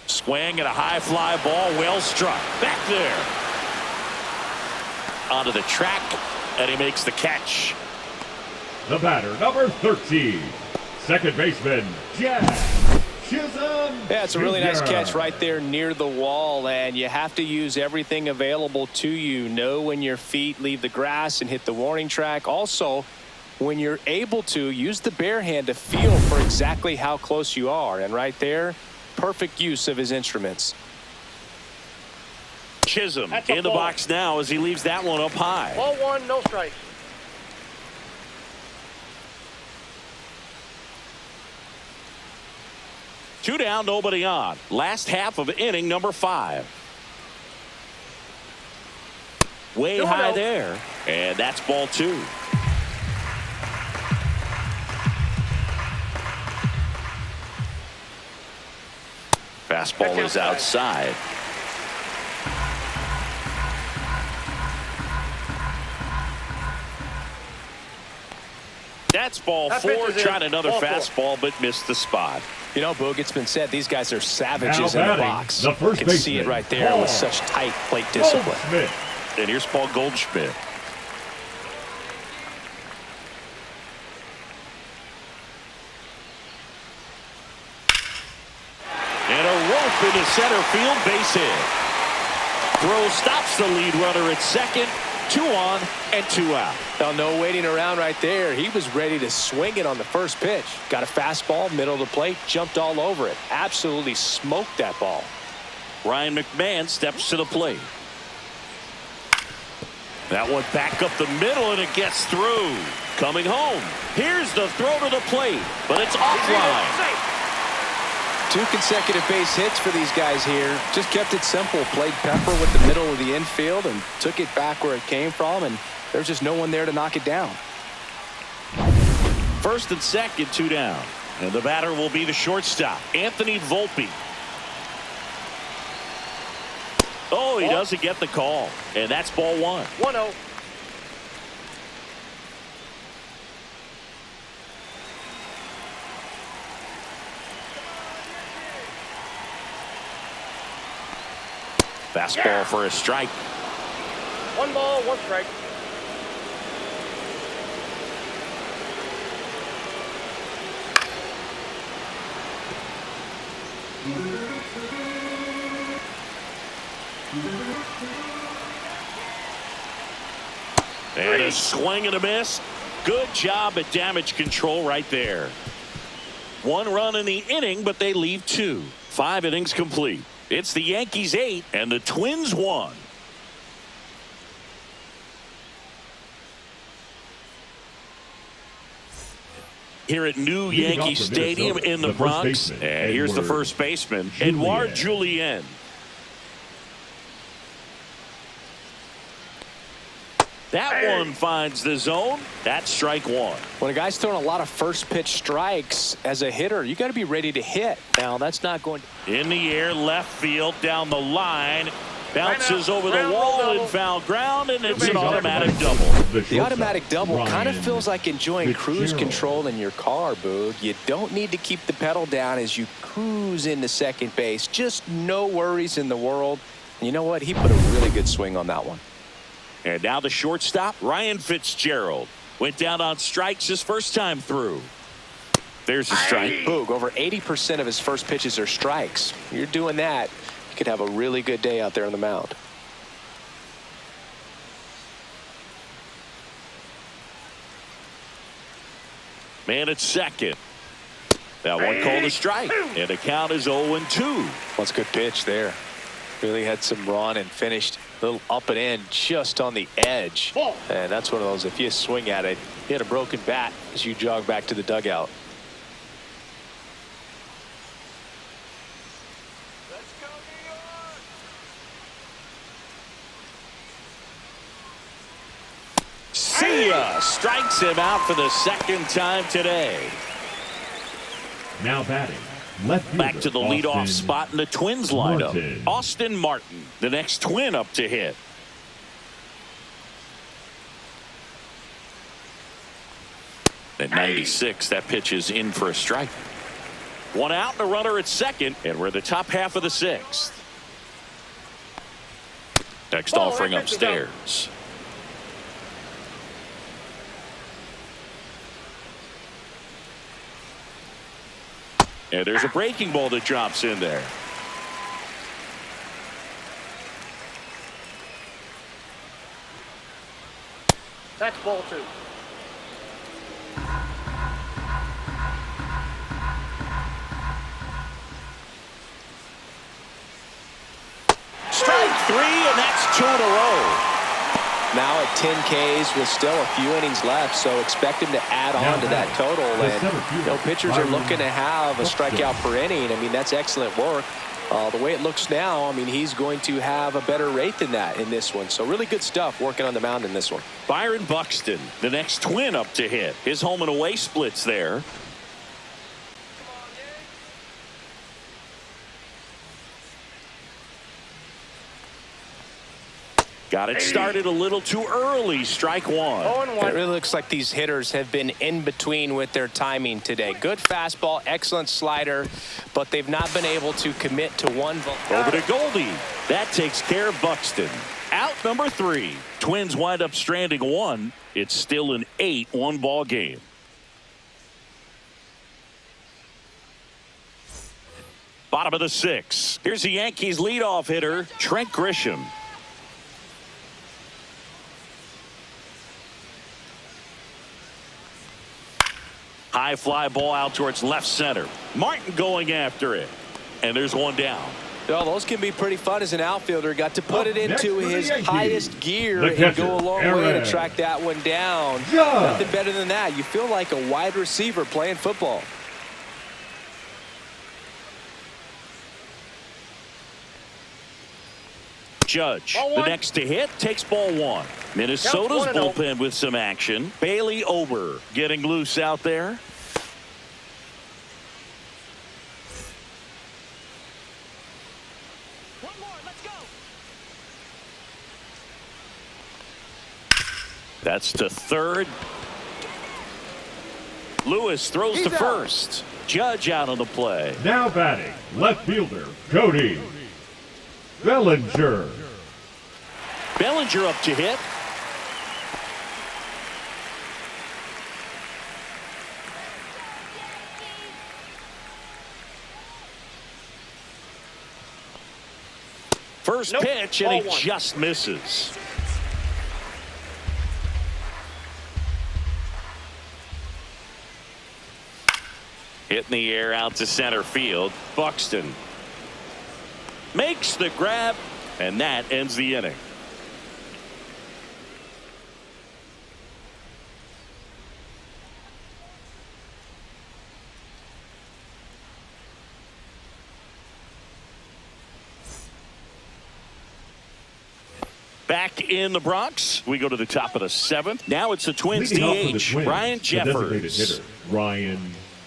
Speaker 1: Swing and a high fly ball, well struck. Back there. Onto the track, and he makes the catch.
Speaker 3: The batter, number 13, second baseman, Jack Chisholm.
Speaker 2: Yeah, it's a really nice
Speaker 3: Jr.
Speaker 2: catch right there near the wall, and you have to use everything available to you. Know when your feet leave the grass and hit the warning track. Also, when you're able to, use the bare hand to feel for exactly how close you are. And right there, perfect use of his instruments.
Speaker 1: Chisholm in the box now as he leaves that one up high.
Speaker 4: Ball 1, no strike.
Speaker 1: Two down, nobody on. Last half of inning number 5. Way high there. And that's ball 2. Fastball is outside. That's ball 4. Tried another fastball, but missed the spot.
Speaker 2: You know, Boog, it's been said these guys are savages in the box.
Speaker 3: The first
Speaker 2: you can see it right there with such tight plate discipline.
Speaker 1: And here's Paul Goldschmidt. And a rope into center field, base hit. Throw stops the lead runner at second. 2 on and 2 out.
Speaker 2: Now, no waiting around right there. He was ready to swing it on the first pitch. Got a fastball, middle of the plate, jumped all over it. Absolutely smoked that ball.
Speaker 1: Ryan McMahon steps to the plate. That one back up the middle, and it gets through. Coming home. Here's the throw to the plate, but it's offline.
Speaker 2: 2 consecutive base hits for these guys here. Just kept it simple. Played pepper with the middle of the infield and took it back where it came from, and there's just no one there to knock it down.
Speaker 1: First and second, 2 down. And the batter will be the shortstop, Anthony Volpe. Oh, he doesn't get the call. And that's ball 1.
Speaker 4: 1-0.
Speaker 1: Fastball for a strike.
Speaker 4: 1 ball, 1 strike.
Speaker 1: And a swing and a miss. Good job at damage control right there. 1 run in the inning, but they leave 2. 5 innings complete. It's the Yankees 8 and the Twins 1. Here at new Yankee Stadium in the Bronx. And here's the first baseman, Edouard Julien. That one finds the zone. That's strike 1.
Speaker 2: When a guy's throwing a lot of first pitch strikes as a hitter, you got to be ready to hit. Now, that's not going
Speaker 1: in the air, left field, down the line. Bounces over the wall and foul ground, and it's an automatic double.
Speaker 2: The automatic double kind of feels like enjoying cruise control in your car, Boog. You don't need to keep the pedal down as you cruise into second base. Just no worries in the world. And you know what? He put a really good swing on that one.
Speaker 1: And now the shortstop, Ryan Fitzgerald. Went down on strikes his first time through. There's a strike.
Speaker 2: Boog, over 80% of his first pitches are strikes. You're doing that, you could have a really good day out there on the mound.
Speaker 1: Man at second. That one called a strike. And the count is 0-2.
Speaker 2: That's a good pitch there. Really had some run and finished a little up and in just on the edge. And that's one of those, if you swing at it, you had a broken bat as you jog back to the dugout.
Speaker 1: See ya! Strikes him out for the second time today.
Speaker 3: Now batting. Left
Speaker 1: back to the leadoff spot in the Twins lineup. Austin Martin, the next Twin up to hit. At 96, that pitch is in for a strike. 1 out and a runner at second, and we're in the top half of the 6th. Next offering upstairs. And there's a breaking ball that drops in there.
Speaker 4: That's ball 2.
Speaker 1: Strike 3, and that's 2 in a row.
Speaker 2: Now at 10 Ks with still a few innings left, so expect him to add on to that total. And pitchers are looking to have a strikeout per inning. I mean, that's excellent work. The way it looks now, I mean, he's going to have a better rate than that in this one. So really good stuff working on the mound in this one.
Speaker 1: Byron Buxton, the next Twin up to hit. His home and away splits there. Got it started a little too early. Strike 1.
Speaker 2: It really looks like these hitters have been in between with their timing today. Good fastball, excellent slider, but they've not been able to commit to one.
Speaker 1: Over to Goldie. That takes care of Buxton. Out number 3. Twins wind up stranding 1. It's still an 8-1 ball game. Bottom of the 6th. Here's the Yankees leadoff hitter, Trent Grisham. High fly ball out towards left center. Martin going after it. And there's one down.
Speaker 2: Oh, those can be pretty fun as an outfielder. Got to put it into his highest gear and go a long way to track that one down. Nothing better than that. You feel like a wide receiver playing football.
Speaker 1: Judge, the next to hit, takes ball 1. Minnesota's bullpen with some action. Bailey Ober getting loose out there.
Speaker 5: One more, let's go.
Speaker 1: That's to third. Lewis throws to first. Judge out on the play.
Speaker 3: Now batting, left fielder, Cody Bellinger.
Speaker 1: Bellinger up to hit. First
Speaker 4: Nope.
Speaker 1: pitch, and he
Speaker 4: Ball one.
Speaker 1: just misses. Hit in the air out to center field. Buxton makes the grab, and that ends the inning. Back in the Bronx, we go to the top of the 7th. Now it's the Twins DH, Ryan Jeffers.
Speaker 3: Ryan.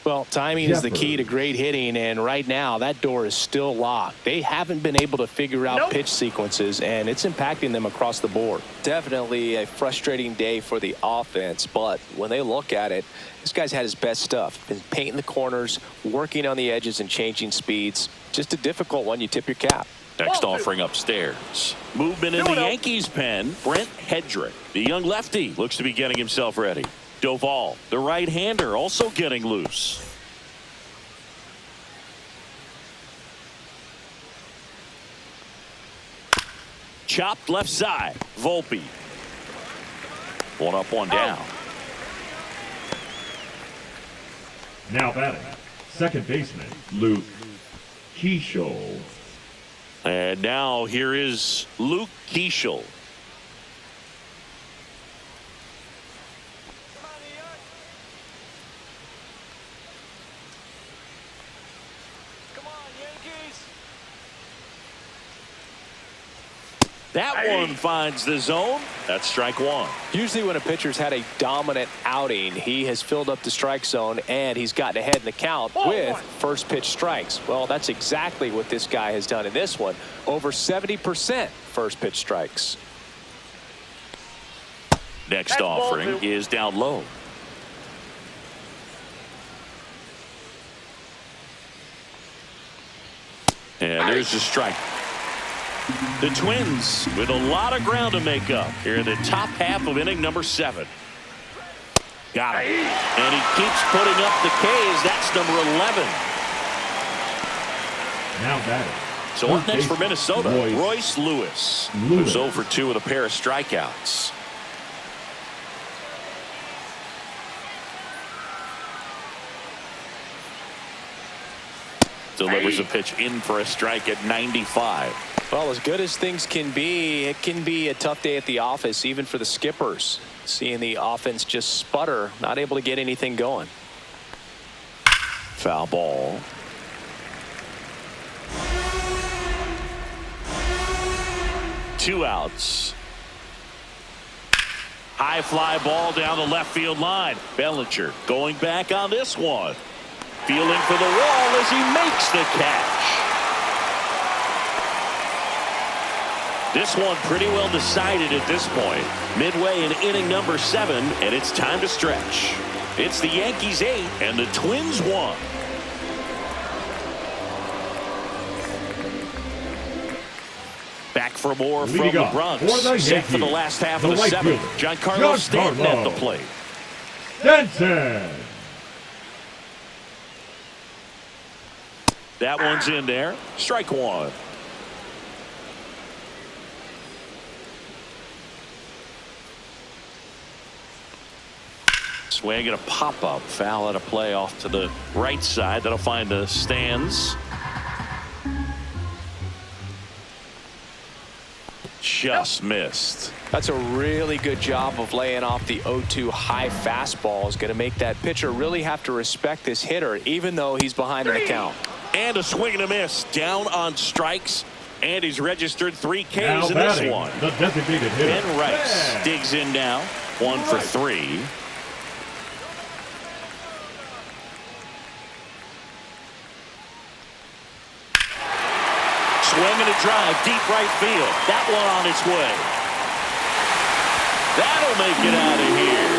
Speaker 2: Well, timing is the key to great hitting, and right now that door is still locked. They haven't been able to figure out pitch sequences, and it's impacting them across the board.
Speaker 5: Definitely a frustrating day for the offense, but when they look at it, this guy's had his best stuff. Been painting the corners, working on the edges, and changing speeds. Just a difficult one. You tip your cap.
Speaker 1: Next offering upstairs. Movement in the Yankees pen. Brent Hedrick, the young lefty, looks to be getting himself ready. Doval, the right-hander, also getting loose. Chopped left side. Volpe. One up, one down.
Speaker 3: Now batting, second baseman Luke Keeschel.
Speaker 1: And now here is Luke Keeschel. That one finds the zone. That's strike one.
Speaker 2: Usually when a pitcher's had a dominant outing, he has filled up the strike zone and he's gotten ahead in the count with first pitch strikes. Well, that's exactly what this guy has done in this one. Over 70% first pitch strikes.
Speaker 1: Next offering is down low. And there's the strike. The Twins with a lot of ground to make up here in the top half of inning number 7. Got it. And he keeps putting up the Ks. That's number 11.
Speaker 3: Now batting.
Speaker 1: So up next for Minnesota, Royce Lewis, who's 0 for 2 with a pair of strikeouts. Delivers a pitch in for a strike at 95.
Speaker 2: Well, as good as things can be, it can be a tough day at the office, even for the skippers. Seeing the offense just sputter, not able to get anything going.
Speaker 1: Foul ball. Two outs. High fly ball down the left field line. Bellinger going back on this one. Feeling for the wall as he makes the catch. This one pretty well decided at this point. Midway in inning number 7, and it's time to stretch. It's the Yankees 8 and the Twins 1. Back for more from the Bronx. Set for the last half of the 7th. Giancarlo Stanton at the plate.
Speaker 3: Stanton.
Speaker 1: That one's in there. Strike one. Swing and a pop-up. Foul at a play off to the right side. That'll find the stands. Just missed.
Speaker 2: That's a really good job of laying off the 0-2 high fastball. Is going to make that pitcher really have to respect this hitter, even though he's behind in the count.
Speaker 1: And a swing and a miss. Down on strikes. And he's registered 3 Ks
Speaker 3: now
Speaker 1: in
Speaker 3: batting,
Speaker 1: this one.
Speaker 3: the designated hitter.
Speaker 1: Ben Rice digs in now. 1 for 3. Swing and a drive, deep right field. That one on its way. That'll make it out of here.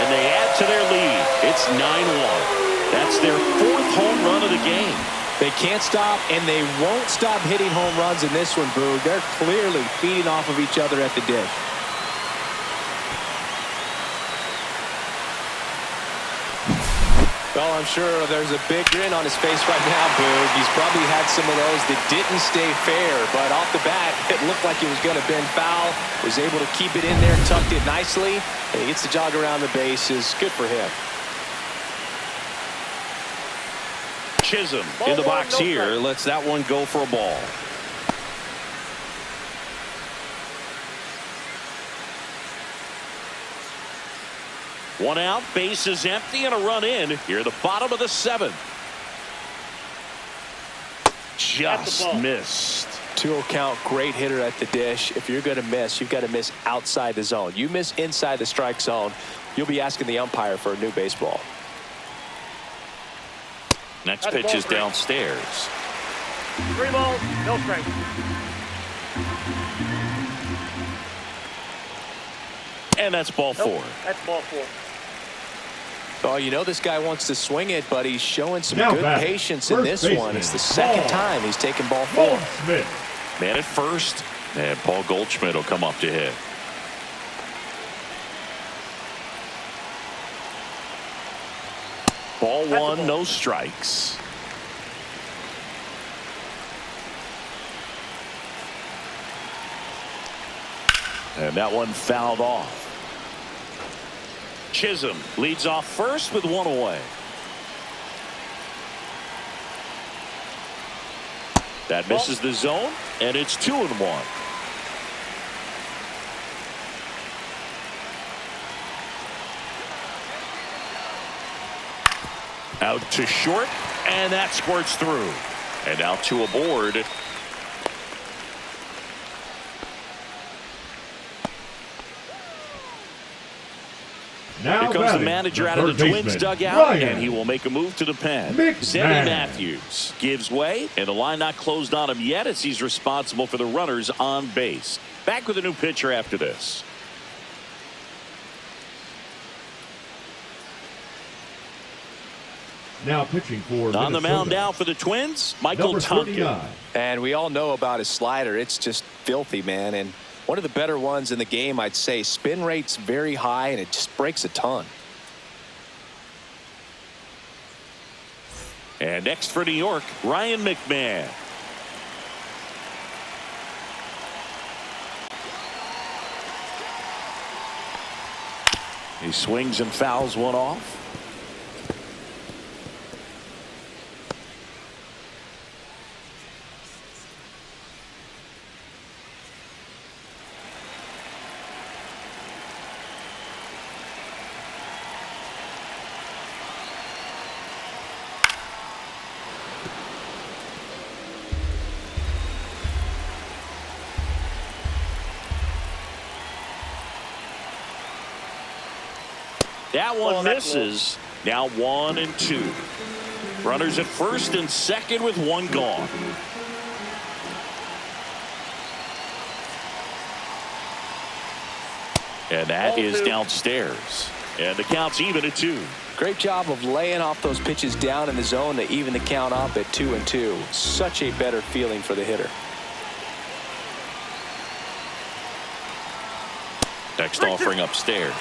Speaker 1: And they add to their lead. It's 9-1. That's their 4th home run of the game.
Speaker 2: They can't stop, and they won't stop hitting home runs in this one, Boog. They're clearly feeding off of each other at the dish. Well, I'm sure there's a big grin on his face right now, Boog. He's probably had some of those that didn't stay fair, but off the bat, it looked like it was going to bend foul. Was able to keep it in there, tucked it nicely, and he gets the jog around the bases. Good for him.
Speaker 1: Chisholm in the box here. Lets that one go for a ball. One out, base is empty, and a run in here at the bottom of the 7th. Just missed.
Speaker 2: 2-0 count, great hitter at the dish. If you're going to miss, you've got to miss outside the zone. You miss inside the strike zone, you'll be asking the umpire for a new baseball.
Speaker 1: Next pitch is downstairs.
Speaker 4: 3 balls, no strikes.
Speaker 1: And that's ball 4.
Speaker 4: That's ball 4.
Speaker 2: Oh, you know this guy wants to swing it, but he's showing some
Speaker 3: Now
Speaker 2: good
Speaker 3: back.
Speaker 2: patience in
Speaker 3: First
Speaker 2: this
Speaker 3: baseman,
Speaker 2: one. It's the second
Speaker 3: Paul
Speaker 2: time he's taken ball 4.
Speaker 3: Goldschmidt.
Speaker 1: Man at first, and Paul Goldschmidt will come up to hit. Ball 1, no strikes. And that one fouled off. Chisholm leads off first with 1 away. That misses the zone, and it's 2-1. Out to short, and that squirts through. And now 2 aboard.
Speaker 3: Now
Speaker 1: Here comes the manager out of the Twins dugout, and he will make a move to the pen. Sammy Matthews gives way, and the line not closed on him yet as he's responsible for the runners on base. Back with a new pitcher after this.
Speaker 3: Now pitching for
Speaker 1: On the mound
Speaker 3: Minnesota.
Speaker 1: now for the Twins, Michael
Speaker 3: Number
Speaker 1: Tompkins.
Speaker 3: 39.
Speaker 2: And we all know about his slider. It's just filthy, man. And one of the better ones in the game, I'd say. Spin rate's very high, and it just breaks a ton.
Speaker 1: And next for New York, Ryan McMahon. He swings and fouls one off. That one misses. Now 1 and 2. Runners at first and second with 1 gone. And that is downstairs. And the count's even at 2.
Speaker 2: Great job of laying off those pitches down in the zone to even the count up at 2 and 2. Such a better feeling for the hitter.
Speaker 1: Next offering upstairs.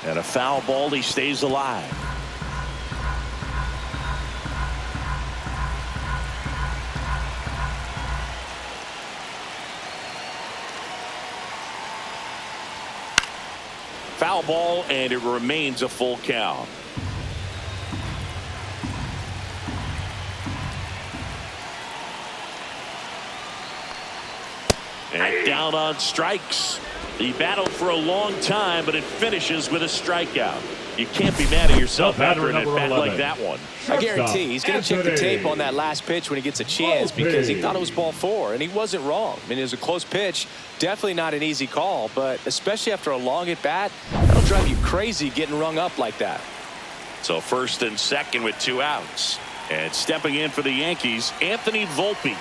Speaker 1: And a foul ball, he stays alive. Foul ball, and it remains a full count. And down on strikes. He battled for a long time, but it finishes with a strikeout. You can't be mad at yourself after an at-bat like that one.
Speaker 2: I guarantee he's going to check the tape on that last pitch when he gets a chance because he thought it was ball 4, and he wasn't wrong. I mean, it was a close pitch. Definitely not an easy call, but especially after a long at-bat, that'll drive you crazy getting rung up like that.
Speaker 1: So first and second with 2 outs. And stepping in for the Yankees, Anthony Volpe.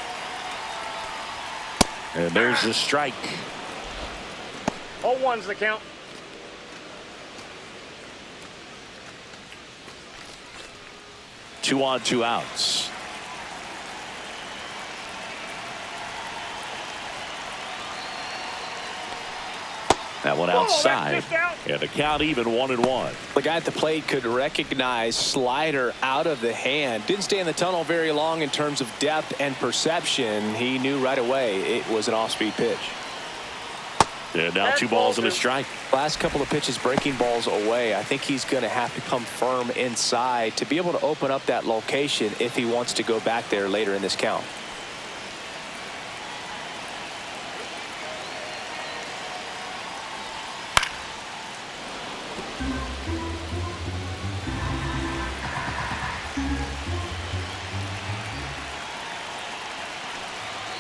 Speaker 1: And there's the strike.
Speaker 4: 0-1's the count.
Speaker 1: Two on, 2 outs. That one outside. And the count even 1-1.
Speaker 2: The guy at the plate could recognize slider out of the hand. Didn't stay in the tunnel very long in terms of depth and perception. He knew right away it was an off-speed pitch.
Speaker 1: And now 2 balls and a strike.
Speaker 2: Last couple of pitches breaking balls away. I think he's going to have to come firm inside to be able to open up that location if he wants to go back there later in this count.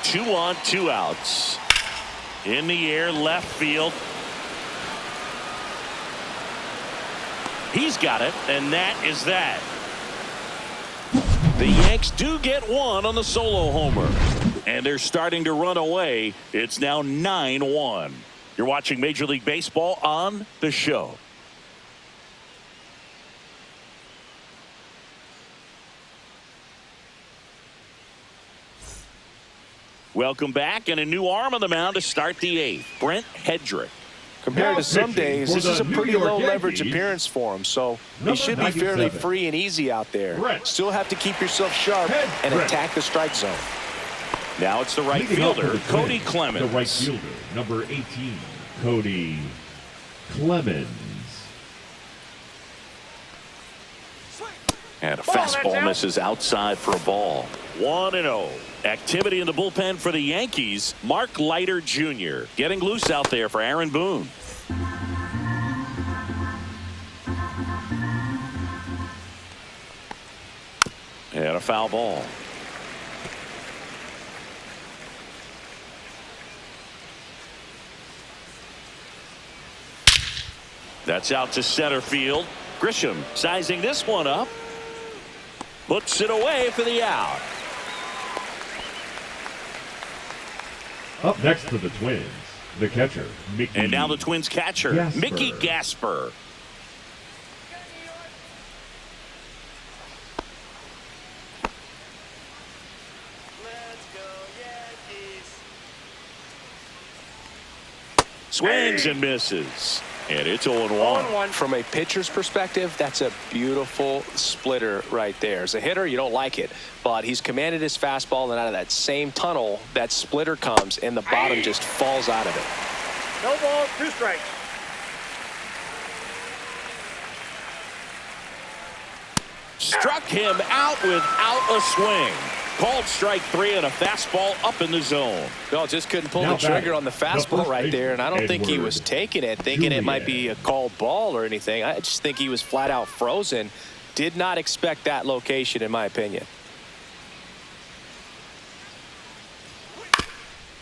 Speaker 1: Two on, 2 outs. In the air, left field. He's got it, and that is that. The Yanks do get one on the solo homer. And they're starting to run away. It's now 9-1. You're watching Major League Baseball on The Show. Welcome back, and a new arm on the mound to start the 8th. Brent Hedrick.
Speaker 2: Compared to some days, this is a pretty low leverage appearance for him, so he should be fairly free and easy out there. Still have to keep yourself sharp and attack the strike zone.
Speaker 1: Now it's the right fielder, Cody Clemens.
Speaker 3: The right fielder, number 18, Cody Clemens.
Speaker 1: And a fastball misses outside for a ball. 1-0. Activity in the bullpen for the Yankees. Mark Leiter Jr. getting loose out there for Aaron Boone. And a foul ball. That's out to center field. Grisham sizing this one up. Puts it away for the out.
Speaker 3: Up next for the Twins, the catcher, Mickey.
Speaker 1: And now the Twins catcher,
Speaker 3: Gasper.
Speaker 1: Mickey Gasper. Swings and misses. And it's 0-1.
Speaker 2: From a pitcher's perspective, that's a beautiful splitter right there. As a hitter, you don't like it, but he's commanded his fastball, and out of that same tunnel, that splitter comes, and the bottom just falls out of it.
Speaker 4: No balls, 2 strikes.
Speaker 1: Struck him out without a swing. Called strike 3 and a fastball up in the zone.
Speaker 2: No, just couldn't pull the trigger on the fastball right there, and I don't think he was taking it, thinking it might be a called ball or anything. I just think he was flat out frozen. Did not expect that location, in my opinion.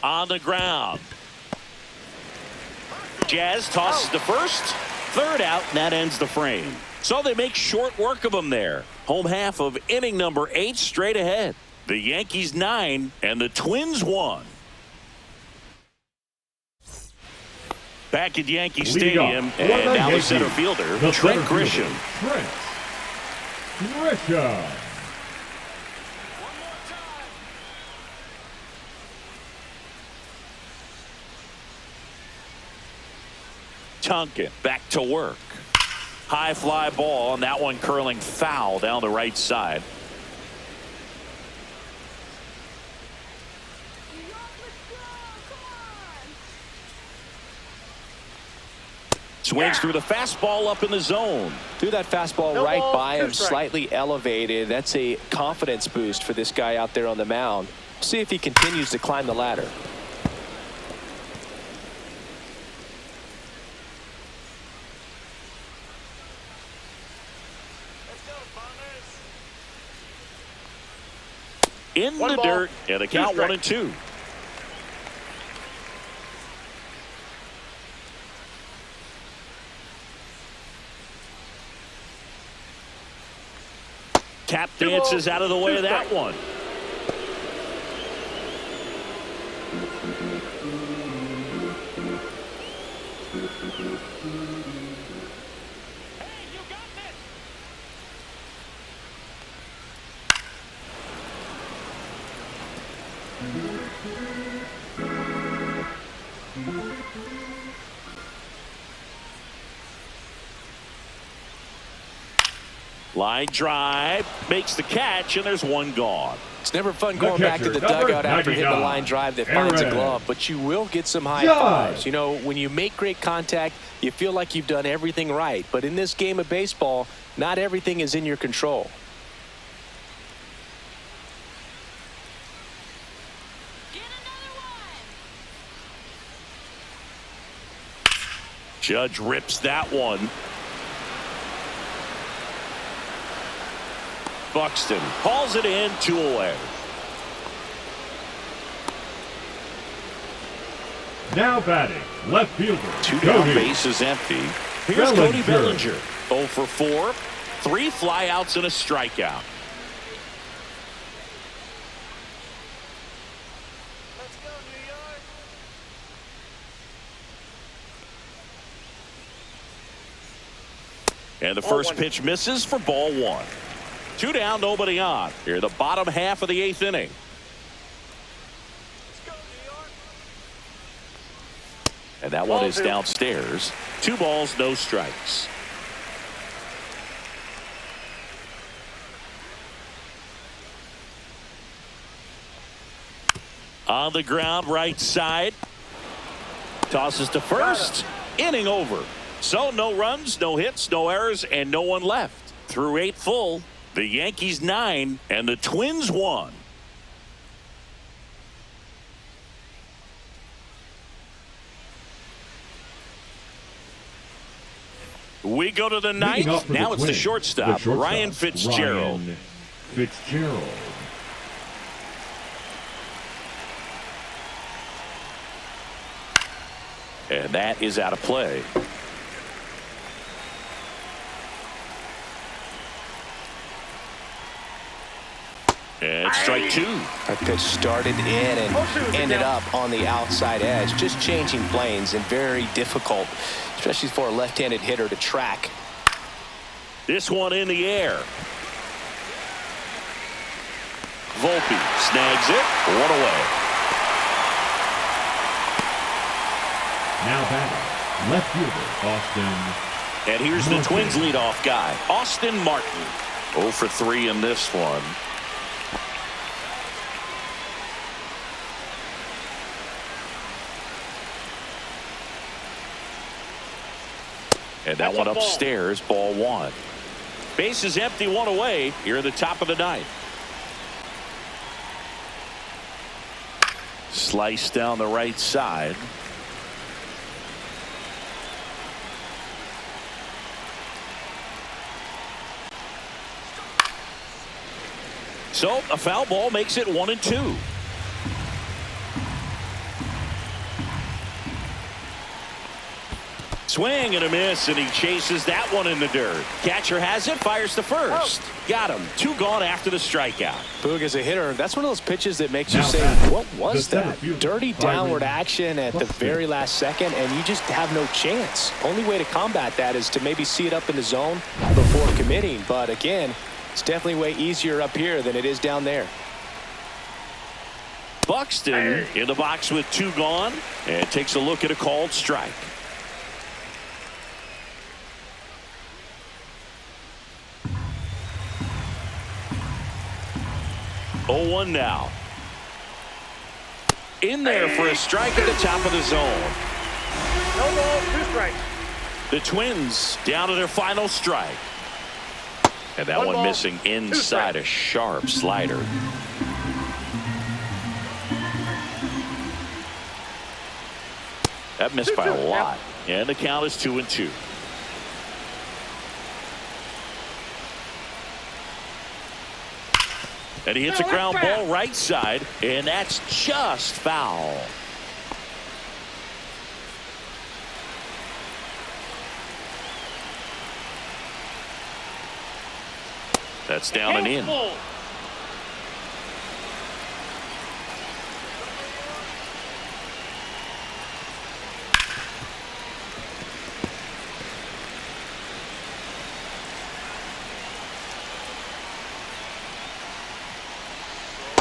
Speaker 1: On the ground. Jazz tosses to first. 3rd out, and that ends the frame. So they make short work of him there. Home half of inning number 8 straight ahead. The Yankees 9 and the Twins 1. Back at Yankee Stadium, and now the center fielder, Trent Grisham.
Speaker 3: Trent Grisham.
Speaker 1: Tonkin back to work. High fly ball, and that one curling foul down the right side. Swings through the fastball up in the zone.
Speaker 2: Threw that fastball right by him, slightly elevated. That's a confidence boost for this guy out there on the mound. See if he continues to climb the ladder.
Speaker 1: In the dirt, and the count 1-2. Tap dances out of the way of that one. Line drive, makes the catch, and there's one gone.
Speaker 2: It's never fun going back to the dugout after hitting a line drive that finds a glove, but you will get some high fives. You know, when you make great contact, you feel like you've done everything right. But in this game of baseball, not everything is in your control.
Speaker 1: Judge rips that one. Buxton hauls it in, 2 away.
Speaker 3: Now batting, left fielder.
Speaker 1: 2 down, bases empty. Here's Cody Bellinger. 0 for 4, 3 flyouts and a strikeout.
Speaker 4: Let's go, New York.
Speaker 1: And the first pitch misses for ball 1. 2 down, nobody on. Here, the bottom half of the 8th inning.
Speaker 4: Let's go, New York.
Speaker 1: And that one is downstairs. 2 balls, no strikes. On the ground, right side. Tosses to first. Inning over. So no runs, no hits, no errors, and no one left. Through 8 full. The Yankees 9 and the Twins 1. We go to the 9th. Now it's the shortstop, Ryan Fitzgerald. And that is out of play. And strike 2.
Speaker 2: That pitch started in and ended up on the outside edge, just changing planes, and very difficult, especially for a left-handed hitter to track.
Speaker 1: This one in the air. Volpe snags it. 1 away.
Speaker 3: Now batting, left fielder, Austin.
Speaker 1: And here's the Twins leadoff guy, Austin Martin. 0 for 3 in this one. And that one upstairs, ball 1. Base is empty, 1 away here in the top of the 9th. Slice down the right side. So a foul ball makes it 1-2. Swing and a miss, and he chases that one in the dirt. Catcher has it, fires to first. Got him. 2 gone after the strikeout.
Speaker 2: Boog, as a hitter, that's one of those pitches that makes you say, what was that? Dirty downward action at the very last second, and you just have no chance. Only way to combat that is to maybe see it up in the zone before committing. But again, it's definitely way easier up here than it is down there.
Speaker 1: Buxton in the box with 2 gone, and takes a look at a called strike. 0-1 now. In there for a strike at the top of the zone.
Speaker 4: No balls, 2 strikes.
Speaker 1: The Twins down to their final strike. And that one missing inside, a sharp slider. That missed by a lot. And the count is 2-2. And he hits a ground ball right side, and that's just foul. That's down and in.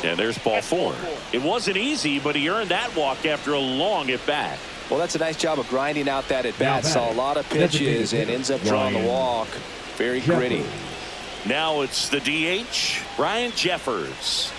Speaker 1: And there's ball 4. It wasn't easy, but he earned that walk after a long at bat.
Speaker 2: Well, that's a nice job of grinding out that at bat. Saw a lot of pitches and ends up drawing the walk. Very gritty.
Speaker 1: Now it's the DH, Ryan Jeffers.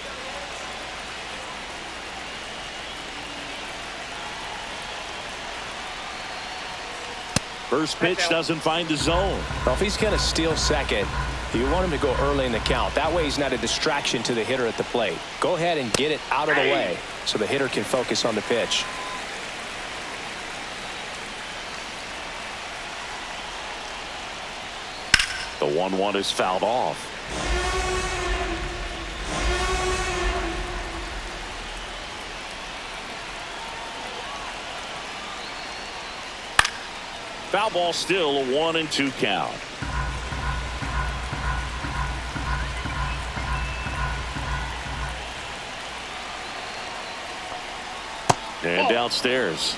Speaker 1: First pitch doesn't find the zone.
Speaker 2: Well, if he's going to steal second, you want him to go early in the count. That way he's not a distraction to the hitter at the plate. Go ahead and get it out of the way so the hitter can focus on the pitch.
Speaker 1: The 1-1 is fouled off. Foul ball, still a 1-2 count. And downstairs.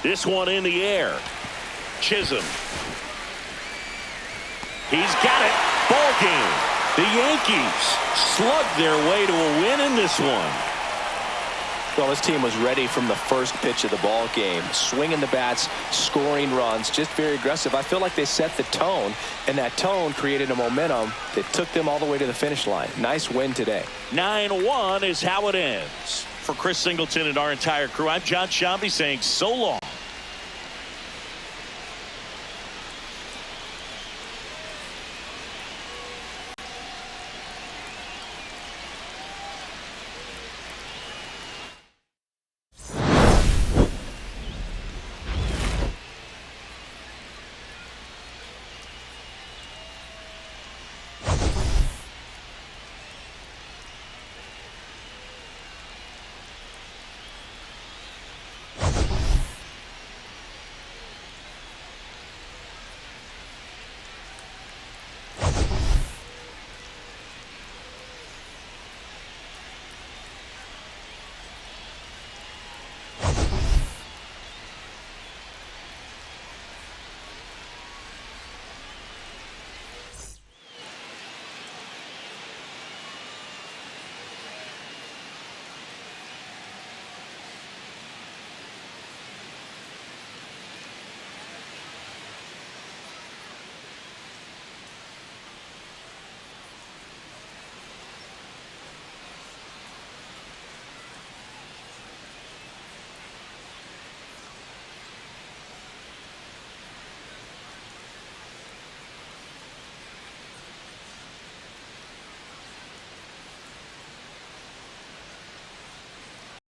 Speaker 1: This one in the air. Chisholm. He's got it. Ball game. The Yankees slugged their way to a win in this one.
Speaker 2: Well, this team was ready from the first pitch of the ball game. Swinging the bats, scoring runs, just very aggressive. I feel like they set the tone, and that tone created a momentum that took them all the way to the finish line. Nice win today.
Speaker 1: 9-1 is how it ends. For Chris Singleton and our entire crew, I'm John Shambi saying so long.